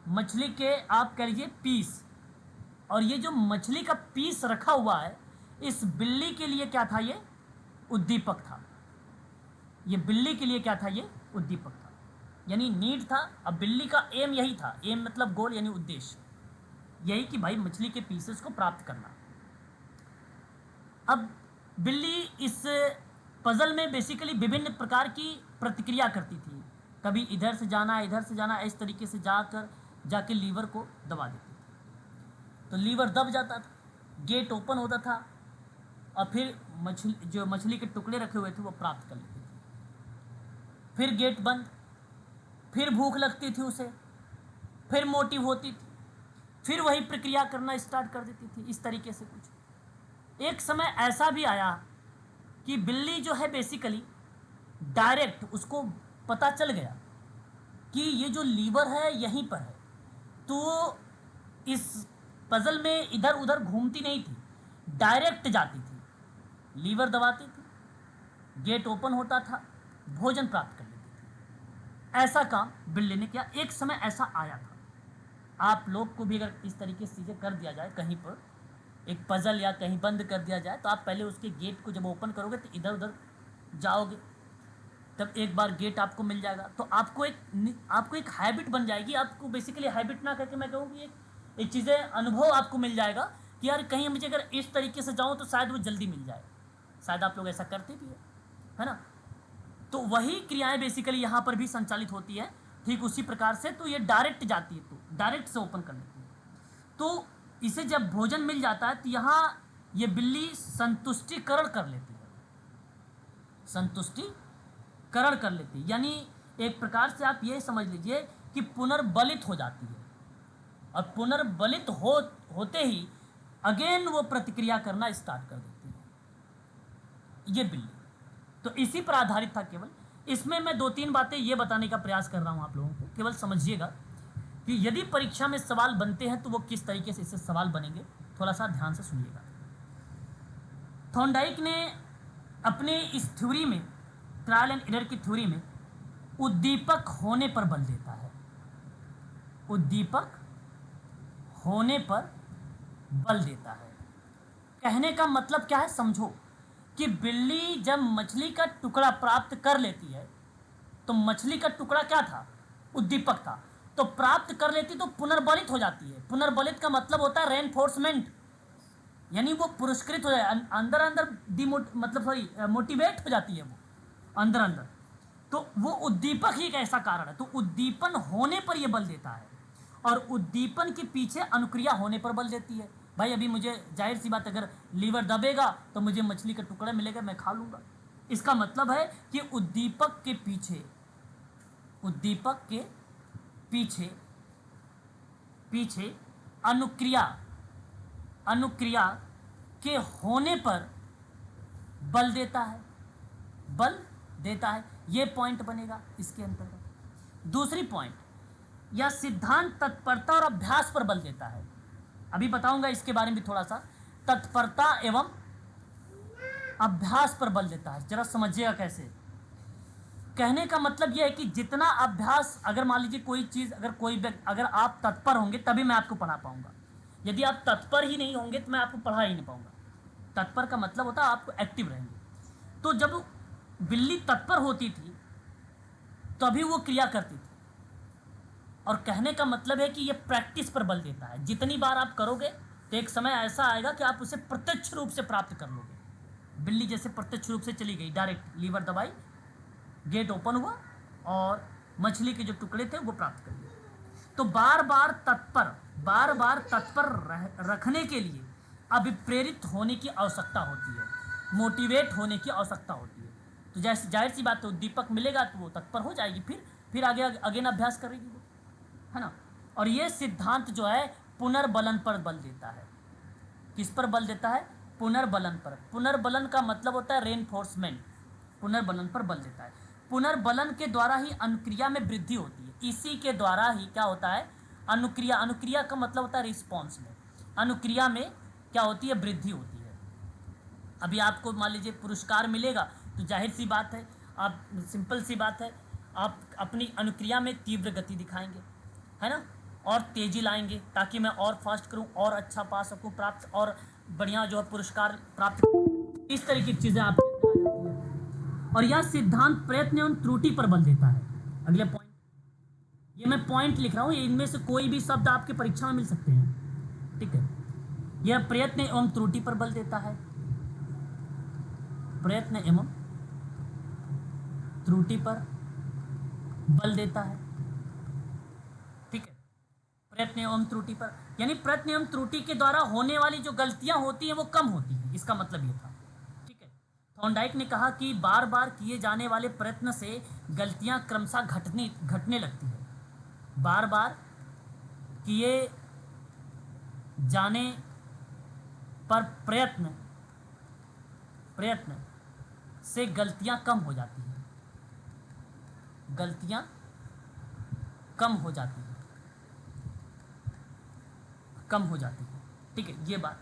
मछली के आप कह लीजिए पीस, और ये जो मछली का पीस रखा हुआ है इस बिल्ली के लिए क्या था, ये उद्दीपक था। ये बिल्ली के लिए क्या था, ये उद्दीपक था, यानी नीड था। अब बिल्ली का एम यही था, एम मतलब गोल यानी उद्देश्य, यही कि भाई मछली के पीसेस को प्राप्त करना। अब बिल्ली इस पजल में बेसिकली विभिन्न प्रकार की प्रतिक्रिया करती थी, कभी इधर से जाना इधर से जाना, इस तरीके से जाके लीवर को दबा देती थी, तो लीवर दब जाता था, गेट ओपन होता था और फिर मछली के टुकड़े रखे हुए थे वो प्राप्त कर लेती थी। फिर गेट बंद, फिर भूख लगती थी उसे, फिर मोटिव होती थी, फिर वही प्रक्रिया करना स्टार्ट कर देती थी। इस तरीके से कुछ एक समय ऐसा भी आया कि बिल्ली जो है बेसिकली डायरेक्ट उसको पता चल गया कि ये जो लीवर है यहीं पर है, तो इस पजल में इधर उधर घूमती नहीं थी, डायरेक्ट जाती थी, लीवर दबाती थी, गेट ओपन होता था, भोजन प्राप्त कर लेती थी। ऐसा काम बिल्ली ने किया। एक समय ऐसा आया था, आप लोग को भी अगर इस तरीके से चीज़ें कर दिया जाए, कहीं पर एक पजल या कहीं बंद कर दिया जाए, तो आप पहले उसके गेट को जब ओपन करोगे तो इधर उधर जाओगे, तब एक बार गेट आपको मिल जाएगा, तो आपको एक हैबिट बन जाएगी। आपको बेसिकली हैबिट ना करके मैं कहूँ कि एक चीज़ें अनुभव आपको मिल जाएगा कि यार कहीं मुझे अगर इस तरीके से जाऊँ तो शायद वो जल्दी मिल जाए। शायद आप लोग ऐसा करते भी है ना। तो वही क्रियाएं बेसिकली यहाँ पर भी संचालित होती है, ठीक उसी प्रकार से। तो ये डायरेक्ट जाती है, तो डायरेक्ट से ओपन कर लेती है, तो इसे जब भोजन मिल जाता है तो यहाँ ये बिल्ली संतुष्टिकरण कर लेती है, संतुष्टिकरण कर लेती है, यानी एक प्रकार से आप ये समझ लीजिए कि पुनर्बलित हो जाती है, और पुनर्बलित होते ही अगेन वो प्रतिक्रिया करना स्टार्ट कर देती है ये बिल्ली। तो इसी पर आधारित था केवल। इसमें मैं 2-3 बातें ये बताने का प्रयास कर रहा हूँ आप लोगों को, केवल समझिएगा कि यदि परीक्षा में सवाल बनते हैं तो वो किस तरीके से इससे सवाल बनेंगे, थोड़ा सा ध्यान से सुनिएगा। थॉर्नडाइक ने अपने इस थ्योरी में, ट्रायल एंड एरर की थ्योरी में, उद्दीपक होने पर बल देता है, उद्दीपक होने पर बल देता है। कहने का मतलब क्या है समझो, कि बिल्ली जब मछली का टुकड़ा प्राप्त कर लेती है, तो मछली का टुकड़ा क्या था, उद्दीपक था, तो प्राप्त कर लेती तो पुनर्बलित हो जाती है। पुनर्बलित का मतलब होता है रेनफोर्समेंट, यानी वो पुरस्कृत हो जाए, अंदर अंदर मोटिवेट हो जाती है वो अंदर अंदर। तो वो उद्दीपक ही एक ऐसा कारण है। तो उद्दीपन होने पर ये बल देता है, और उद्दीपन के पीछे अनुक्रिया होने पर बल देती है। भाई अभी मुझे जाहिर सी बात, अगर लीवर दबेगा तो मुझे मछली का टुकड़ा मिलेगा, मैं खा लूँगा। इसका मतलब है कि उद्दीपक के पीछे अनुक्रिया के होने पर बल देता है, ये पॉइंट बनेगा इसके अंतर्गत। दूसरी पॉइंट, यह सिद्धांत तत्परता और अभ्यास पर बल देता है। अभी बताऊंगा इसके बारे में थोड़ा सा। तत्परता एवं अभ्यास पर बल देता है, जरा समझिएगा कैसे। कहने का मतलब यह है कि जितना अभ्यास, अगर मान लीजिए कोई चीज़, अगर आप तत्पर होंगे तभी मैं आपको पढ़ा पाऊंगा। यदि आप तत्पर ही नहीं होंगे तो मैं आपको पढ़ा ही नहीं पाऊंगा। तत्पर का मतलब होता है आपको एक्टिव रहेंगे। तो जब बिल्ली तत्पर होती थी तभी वो क्रिया करती थी, और कहने का मतलब है कि ये प्रैक्टिस पर बल देता है। जितनी बार आप करोगे तो एक समय ऐसा आएगा कि आप उसे प्रत्यक्ष रूप से प्राप्त कर लोगे। बिल्ली जैसे प्रत्यक्ष रूप से चली गई, डायरेक्ट लीवर दबाई, गेट ओपन हुआ और मछली के जो टुकड़े थे वो प्राप्त कर लिए। तो बार बार तत्पर रखने के लिए अभिप्रेरित होने की आवश्यकता होती है, मोटिवेट होने की आवश्यकता होती है। तो जैसे जाहिर सी बात है उद्दीपक मिलेगा तो वो तत्पर हो जाएगी, फिर आगे अगेन अभ्यास करेगी वो, है ना। और ये सिद्धांत जो है पुनर्बलन पर बल देता है। किस पर बल देता है? पुनर्बलन पर। पुनर्बलन का मतलब होता है रेनफोर्समेंट, पुनर्बलन पर बल देता है। पुनर्बलन के द्वारा ही अनुक्रिया में वृद्धि होती है। इसी के द्वारा ही क्या होता है, अनुक्रिया का मतलब होता है रिस्पॉन्स में, अनुक्रिया में क्या होती है, वृद्धि होती है। अभी आपको मान लीजिए पुरस्कार मिलेगा तो जाहिर सी बात है, आप सिंपल सी बात है, आप अपनी अनुक्रिया में तीव्र गति दिखाएंगे, है ना, और तेज़ी लाएंगे ताकि मैं और फास्ट करूं और अच्छा पा सकूं, प्राप्त और बढ़िया जो है पुरस्कार प्राप्त, इस तरह की चीज़ें आप और यह सिद्धांत प्रयत्न एवं त्रुटि पर बल देता है। अगले पॉइंट, ये मैं पॉइंट लिख रहा हूं, इनमें से कोई भी शब्द आपके परीक्षा में मिल सकते हैं, ठीक है। यह प्रयत्न एवं त्रुटि पर बल देता है, प्रयत्न एवं त्रुटि पर बल देता है, ठीक है। प्रयत्न एवं त्रुटि पर, यानी प्रयत्न एवं त्रुटि के द्वारा होने वाली जो गलतियां होती हैं वो कम होती हैं, इसका मतलब ये था, ठीक है। थॉर्नडाइक ने कहा कि बार बार किए जाने वाले प्रयत्न से गलतियां क्रमशः घटने लगती है। बार बार किए जाने पर प्रयत्न से गलतियां कम हो जाती हैं, गलतियां कम हो जाती हैं, ठीक है। ये बात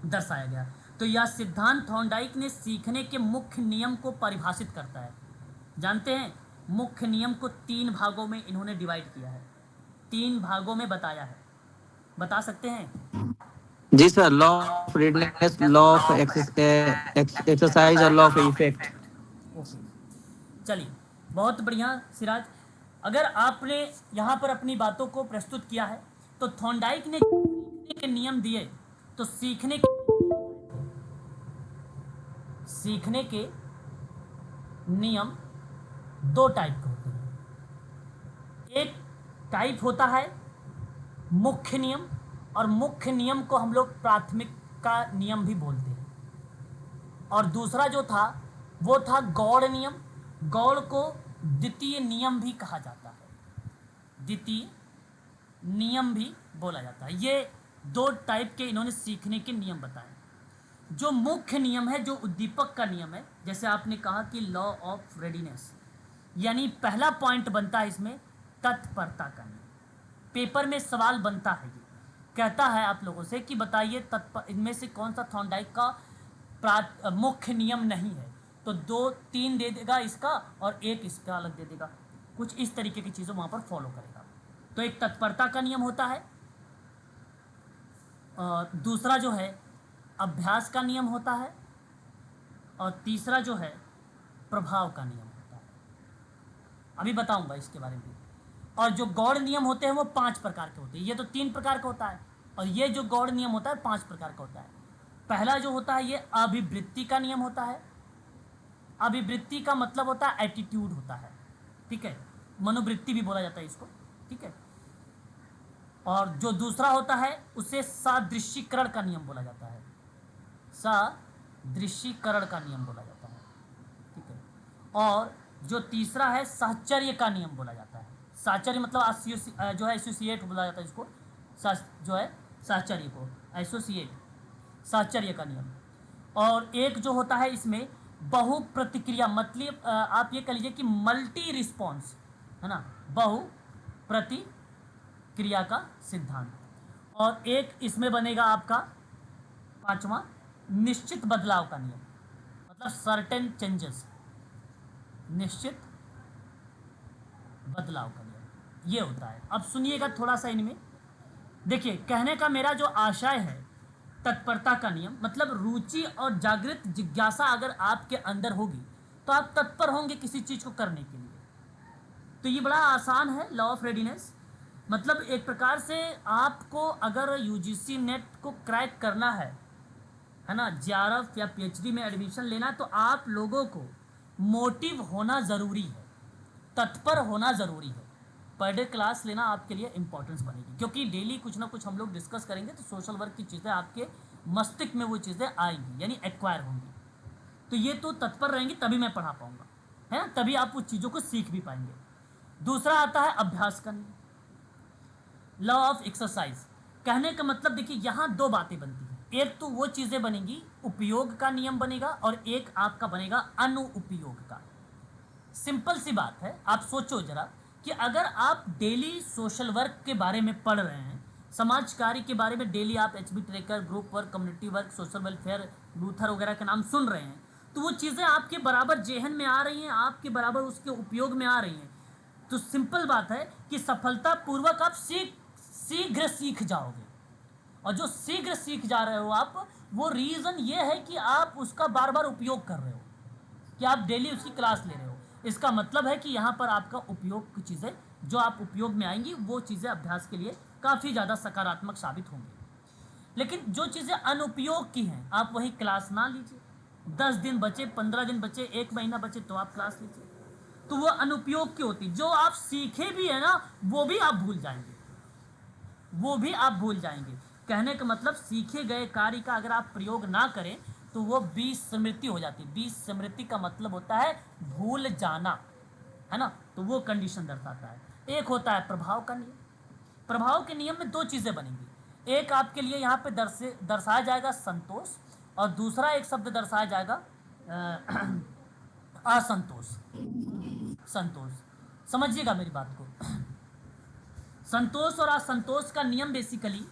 दर्शाया गया। तो यह सिद्धांत थॉर्नडाइक ने सीखने के मुख्य नियम को परिभाषित करता है। जानते हैं, मुख्य नियम को 3 भागों में इन्होंने डिवाइड किया है, 3 भागों में बताया है। बता सकते हैं? जी sir, law of readiness, law of exercise और लॉ ऑफ इफेक्ट। ओके, चलिए, बहुत बढ़िया सिराज। अगर आपने यहाँ पर अपनी बातों को प्रस्तुत किया है तो थॉर्नडाइक ने सीखने के नियम दिए, तो सीखने के नियम 2 टाइप के होते हैं। एक टाइप होता है मुख्य नियम, और मुख्य नियम को हम लोग प्राथमिक का नियम भी बोलते हैं। और दूसरा जो था वो था गौड़ नियम। गौड़ को द्वितीय नियम भी कहा जाता है, द्वितीय नियम भी बोला जाता है। ये 2 टाइप के इन्होंने सीखने के नियम बताए। जो मुख्य नियम है, जो उद्दीपक का नियम है, जैसे आपने कहा कि लॉ ऑफ रेडीनेस, यानी पहला पॉइंट बनता है इसमें तत्परता का नियम। पेपर में सवाल बनता है, ये कहता है आप लोगों से कि बताइए इनमें से कौन सा थॉर्नडाइक का मुख्य नियम नहीं है, तो 2-3 दे देगा इसका और 1 इसका अलग दे देगा। कुछ इस तरीके की चीज़ों वहाँ पर फॉलो करेगा। तो एक तत्परता का नियम होता है, और दूसरा जो है अभ्यास का नियम होता है, और तीसरा जो है प्रभाव का नियम होता है। अभी बताऊंगा इसके बारे में। और जो गौड़ नियम होते हैं वो 5 प्रकार के होते हैं। ये तो 3 प्रकार का होता है, और ये जो गौड़ नियम होता है 5 प्रकार का होता है। पहला जो होता है ये अभिवृत्ति का नियम होता है। अभिवृत्ति का मतलब होता है एटीट्यूड होता है, ठीक है, मनोवृत्ति भी बोला जाता है इसको, ठीक है। और जो दूसरा होता है उसे सादृश्यीकरण का नियम बोला जाता है, सादृश्यीकरण का नियम बोला जाता है, ठीक है। और जो तीसरा है साहचर्य का नियम बोला जाता है। साहचर्य मतलब जो है एसोसिएट बोला जाता है इसको, जो है साहचर्य को एसोसिएट, साहचर्य का नियम। और एक जो होता है इसमें बहु प्रतिक्रिया, मतलब आप ये कह लीजिए कि मल्टी रिस्पॉन्स, है ना, बहु प्रतिक्रिया का सिद्धांत। और एक इसमें बनेगा आपका 5वां निश्चित बदलाव का नियम, मतलब सर्टेन चेंजेस, निश्चित बदलाव का नियम ये होता है। अब सुनिएगा थोड़ा सा इनमें, देखिए कहने का मेरा जो आशय है, तत्परता का नियम मतलब रुचि और जागृत जिज्ञासा अगर आपके अंदर होगी तो आप तत्पर होंगे किसी चीज़ को करने के लिए। तो ये बड़ा आसान है लॉ ऑफ रेडीनेस। मतलब एक प्रकार से आपको अगर यूजीसी नेट को क्रैक करना है ना, जेआरएफ या पीएचडी में एडमिशन लेना, तो आप लोगों को मोटिव होना ज़रूरी है, तत्पर होना ज़रूरी है। पर डे क्लास लेना आपके लिए इंपॉर्टेंस बनेगी, क्योंकि डेली कुछ ना कुछ हम लोग डिस्कस करेंगे, तो सोशल वर्क की चीज़ें आपके मस्तिष्क में वो चीज़ें आएंगी, यानी एक्वायर होंगी। तो ये तो तत्पर रहेंगी तभी मैं पढ़ा पाऊँगा, है ना, तभी आप उस चीज़ों को सीख भी पाएंगे। दूसरा आता है अभ्यास का नियम, लॉ ऑफ एक्सरसाइज। कहने का मतलब देखिए यहाँ 2 बातें बनती हैं। एक तो वो चीज़ें बनेंगी, उपयोग का नियम बनेगा, और एक आपका बनेगा अनुउपयोग का। सिंपल सी बात है, आप सोचो जरा कि अगर आप डेली सोशल वर्क के बारे में पढ़ रहे हैं, समाज कार्य के बारे में डेली आप HB tracker, group work, community work, social welfare, Luther वगैरह के नाम सुन रहे हैं, तो वो चीज़ें आपके बराबर जेहन में आ रही हैं, आपके बराबर उसके उपयोग में आ रही हैं। तो सिंपल बात है कि सफलतापूर्वक आप शीघ्र सीख जाओगे। और जो शीघ्र सीख जा रहे हो आप, वो रीज़न ये है कि आप उसका बार बार उपयोग कर रहे हो। कि आप डेली उसकी क्लास ले रहे हो। इसका मतलब है कि यहाँ पर आपका उपयोग की चीज़ें जो आप उपयोग में आएंगी वो चीज़ें अभ्यास के लिए काफ़ी ज़्यादा सकारात्मक साबित होंगी। लेकिन जो चीज़ें अनुपयोग की हैं आप वही क्लास ना लीजिए। 10 दिन बचे, 15 दिन बचे, 1 महीना बचे तो आप क्लास लीजिए, तो वो अनुपयोग की होती। जो आप सीखे भी है ना वो भी आप भूल जाएंगे, वो भी आप भूल जाएंगे। कहने का मतलब सीखे गए कार्य का अगर आप प्रयोग ना करें तो वो विस्मृति हो जाती है। विस्मृति का मतलब होता है भूल जाना, है ना, तो वो कंडीशन दर्शाता है। एक होता है प्रभाव का नियम। प्रभाव के नियम में दो चीज़ें बनेंगी, एक आपके लिए यहाँ पे दर्शाया जाएगा संतोष, और दूसरा एक शब्द दर्शाया जाएगा असंतोष। संतोष, समझिएगा मेरी बात को। संतोष और असंतोष का नियम बेसिकली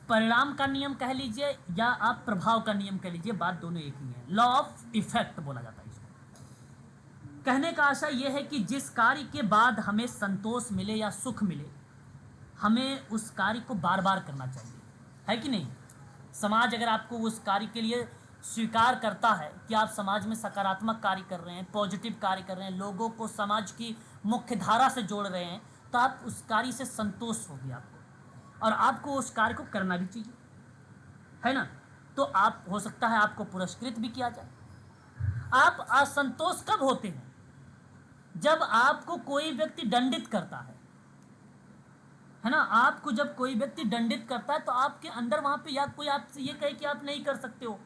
परिणाम का नियम कह लीजिए या आप प्रभाव का नियम कह लीजिए, बात दोनों एक ही है। लॉ ऑफ इफेक्ट बोला जाता है इसको। कहने का आशा यह है कि जिस कार्य के बाद हमें संतोष मिले या सुख मिले, हमें उस कार्य को बार बार करना चाहिए, है कि नहीं। समाज अगर आपको उस कार्य के लिए स्वीकार करता है कि आप समाज में सकारात्मक कार्य कर रहे हैं, पॉजिटिव कार्य कर रहे हैं, लोगों को समाज की मुख्य धारा से जोड़ रहे हैं, तो आप उस कार्य से संतोष होगी आपको, और आपको उस कार्य को करना भी चाहिए, है ना। तो आप हो सकता है आपको पुरस्कृत भी किया जाए। आप असंतोष कब होते हैं? जब आपको कोई व्यक्ति दंडित करता है ना। आपको जब कोई व्यक्ति दंडित करता है तो आपके अंदर वहां पे या कोई आपसे ये कहे कि आप नहीं कर सकते हो,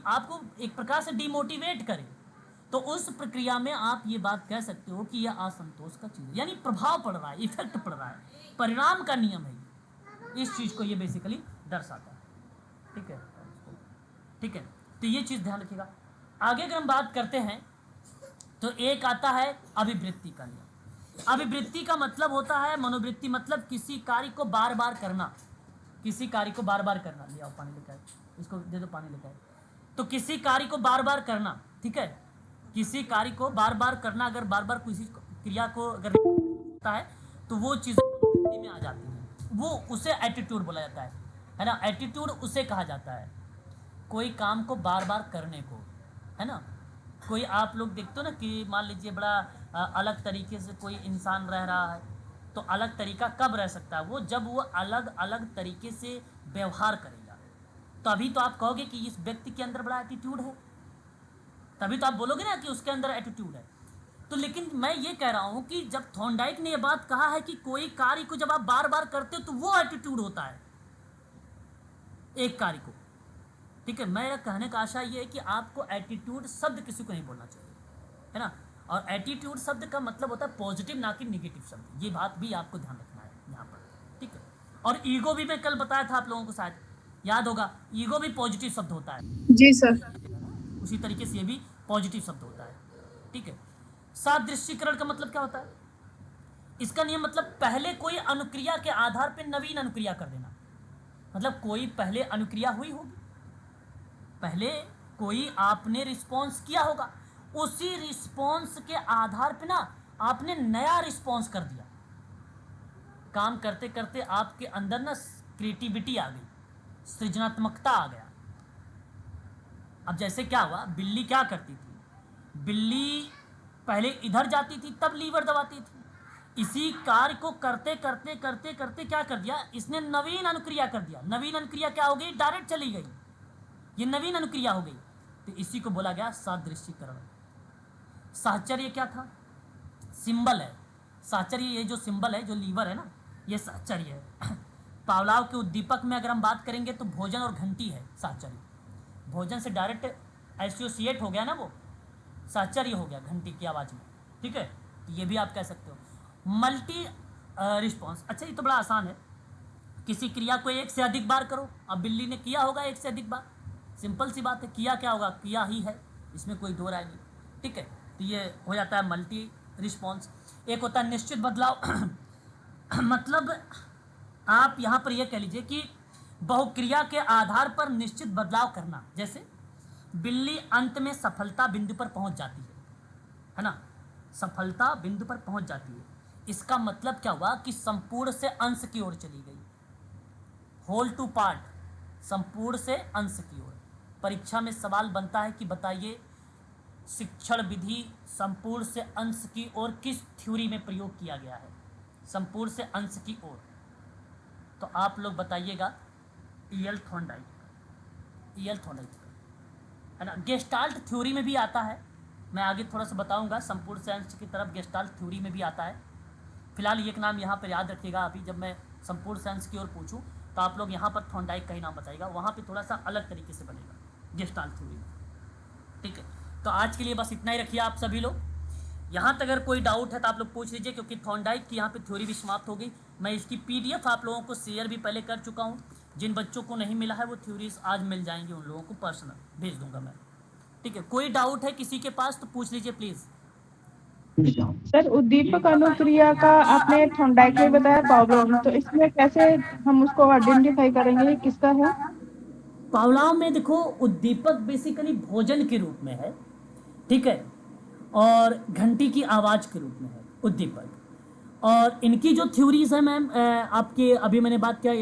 आपको एक प्रकार से डिमोटिवेट करे, तो उस प्रक्रिया में आप ये बात कह सकते हो कि यह असंतोष का चीज़ है, यानी प्रभाव पड़ रहा है, इफेक्ट पड़ रहा है, परिणाम का नियम है। इस चीज़ को ये बेसिकली दर्शाता है, ठीक है। ठीक है, तो ये चीज़ ध्यान रखिएगा। आगे अगर हम बात करते हैं तो एक आता है अभिवृत्ति का नियम। अभिवृत्ति का मतलब होता है मनोवृत्ति, मतलब किसी कार्य को बार बार करना, किसी कार्य को बार बार करना। ले आओ पानी लेकर, इसको दे दो पानी लेकर। तो किसी कार्य को बार बार करना, ठीक है, किसी कार्य को बार बार करना, अगर बार बार किसी क्रिया को अगर होता है तो वो चीज़ें मनोवृत्ति में आ जाती हैं, वो उसे एटीट्यूड बोला जाता है ना। एटीट्यूड उसे कहा जाता है कोई काम को बार बार करने को, है ना। कोई आप लोग देखते हो ना कि मान लीजिए बड़ा अलग तरीके से कोई इंसान रह रहा है, तो अलग तरीका कब रह सकता है? वो जब वो अलग अलग तरीके से व्यवहार करेगा, तभी तो आप कहोगे कि इस व्यक्ति के अंदर बड़ा एटीट्यूड है, तभी तो आप बोलोगे ना कि उसके अंदर एटीट्यूड है। तो लेकिन मैं ये कह रहा हूँ कि जब थॉर्नडाइक ने ये बात कहा है कि कोई कार्य को जब आप बार बार करते हो तो वो एटीट्यूड होता है एक कार्य को, ठीक है। मेरा कहने का आशा ये है कि आपको एटीट्यूड शब्द किसी को नहीं बोलना चाहिए, है ना। और एटीट्यूड शब्द का मतलब होता है पॉजिटिव, ना कि निगेटिव शब्द। ये बात भी आपको ध्यान रखना है यहाँ पर, ठीक है। और ईगो भी मैं कल बताया था आप लोगों को, शायद याद होगा, ईगो भी पॉजिटिव शब्द होता है। जी सर। उसी तरीके से ये भी पॉजिटिव शब्द होता है, ठीक है। सादृश्यीकरण का मतलब क्या होता है? इसका नियम मतलब पहले कोई अनुक्रिया के आधार पर नवीन अनुक्रिया कर देना। मतलब कोई पहले अनुक्रिया हुई होगी, पहले कोई आपने रिस्पॉन्स किया होगा, उसी रिस्पॉन्स के आधार पे ना आपने नया रिस्पॉन्स कर दिया। काम करते करते आपके अंदर ना क्रिएटिविटी आ गई, सृजनात्मकता आ गया। अब जैसे क्या हुआ, बिल्ली क्या करती थी? बिल्ली पहले इधर जाती थी तब लीवर दबाती थी। इसी कार्य को करते करते करते करते क्या कर दिया इसने? नवीन अनुक्रिया कर दिया। नवीन अनुक्रिया क्या हो गई? डायरेक्ट चली गई, ये नवीन अनुक्रिया हो गई। तो इसी को बोला गया सादृश्यीकरण। साहचर्य क्या था? सिंबल है। साहचर्य, ये जो सिंबल है, जो लीवर है ना, ये साहचर्य है। पावलाव के उद्दीपक में अगर हम बात करेंगे तो भोजन और घंटी है साहचर्य। भोजन से डायरेक्ट एसोसिएट हो गया ना, वो साहचर्य हो गया घंटी की आवाज़ में, ठीक है। तो ये भी आप कह सकते हो। मल्टी रिस्पॉन्स, अच्छा ये तो बड़ा आसान है। किसी क्रिया को एक से अधिक बार करो। अब बिल्ली ने किया होगा एक से अधिक बार, सिंपल सी बात है, किया क्या होगा? किया ही है, इसमें कोई दो राय नहीं, ठीक है। तो ये हो जाता है मल्टी रिस्पॉन्स। एक होता है निश्चित बदलाव। मतलब आप यहाँ पर यह कह लीजिए कि बहुक्रिया के आधार पर निश्चित बदलाव करना। जैसे बिल्ली अंत में सफलता बिंदु पर पहुँच जाती है ना, सफलता बिंदु पर पहुँच जाती है। इसका मतलब क्या हुआ कि संपूर्ण से अंश की ओर चली गई, होल टू पार्ट, संपूर्ण से अंश की ओर। परीक्षा में सवाल बनता है कि बताइए शिक्षण विधि संपूर्ण से अंश की ओर किस थ्योरी में प्रयोग किया गया है? संपूर्ण से अंश की ओर, तो आप लोग बताइएगा ईएल थॉर्नडाइक, ईएल थॉर्नडाइक है ना। गेस्टाल्ट थ्योरी में भी आता है, मैं आगे थोड़ा सा बताऊंगा, संपूर्ण से अंश की तरफ गेस्टाल्ट थ्योरी में भी आता है। फिलहाल एक नाम यहाँ पर याद रखिएगा, अभी जब मैं संपूर्ण से अंश की ओर पूछूं तो आप लोग यहाँ पर थॉर्नडाइक का ही नाम बताइएगा, वहाँ पे थोड़ा सा अलग तरीके से बनेगा गेस्टाल्ट थ्योरी में, ठीक है। तो आज के लिए बस इतना ही रखिए आप सभी लोग। यहाँ तक अगर कोई डाउट है तो आप लोग पूछ लीजिए, क्योंकि थॉर्नडाइक की यहाँ पे थ्योरी भी समाप्त हो गई। मैं इसकी पीडीएफ आप लोगों को शेयर भी पहले कर चुका हूँ, जिन बच्चों को नहीं मिला है वो थ्योरीज आज मिल जाएंगी, उन लोगों को पर्सनल भेज दूंगा मैं, ठीक है। कोई डाउट है किसी के पास तो पूछ लीजिए प्लीज़। सर उद्दीपक अनुक्रिया का आपने थॉर्नडाइक में बताया पावलोव, तो इसमें कैसे हम उसको आइडेंटिफाई करेंगे ये किसका है? पावलोव में देखो उद्दीपक बेसिकली भोजन के रूप में है, ठीक है, और घंटी की आवाज़ के रूप में है उद्दीपक। और इनकी जो थ्योरीज है मैम, आपके अभी मैंने बात किया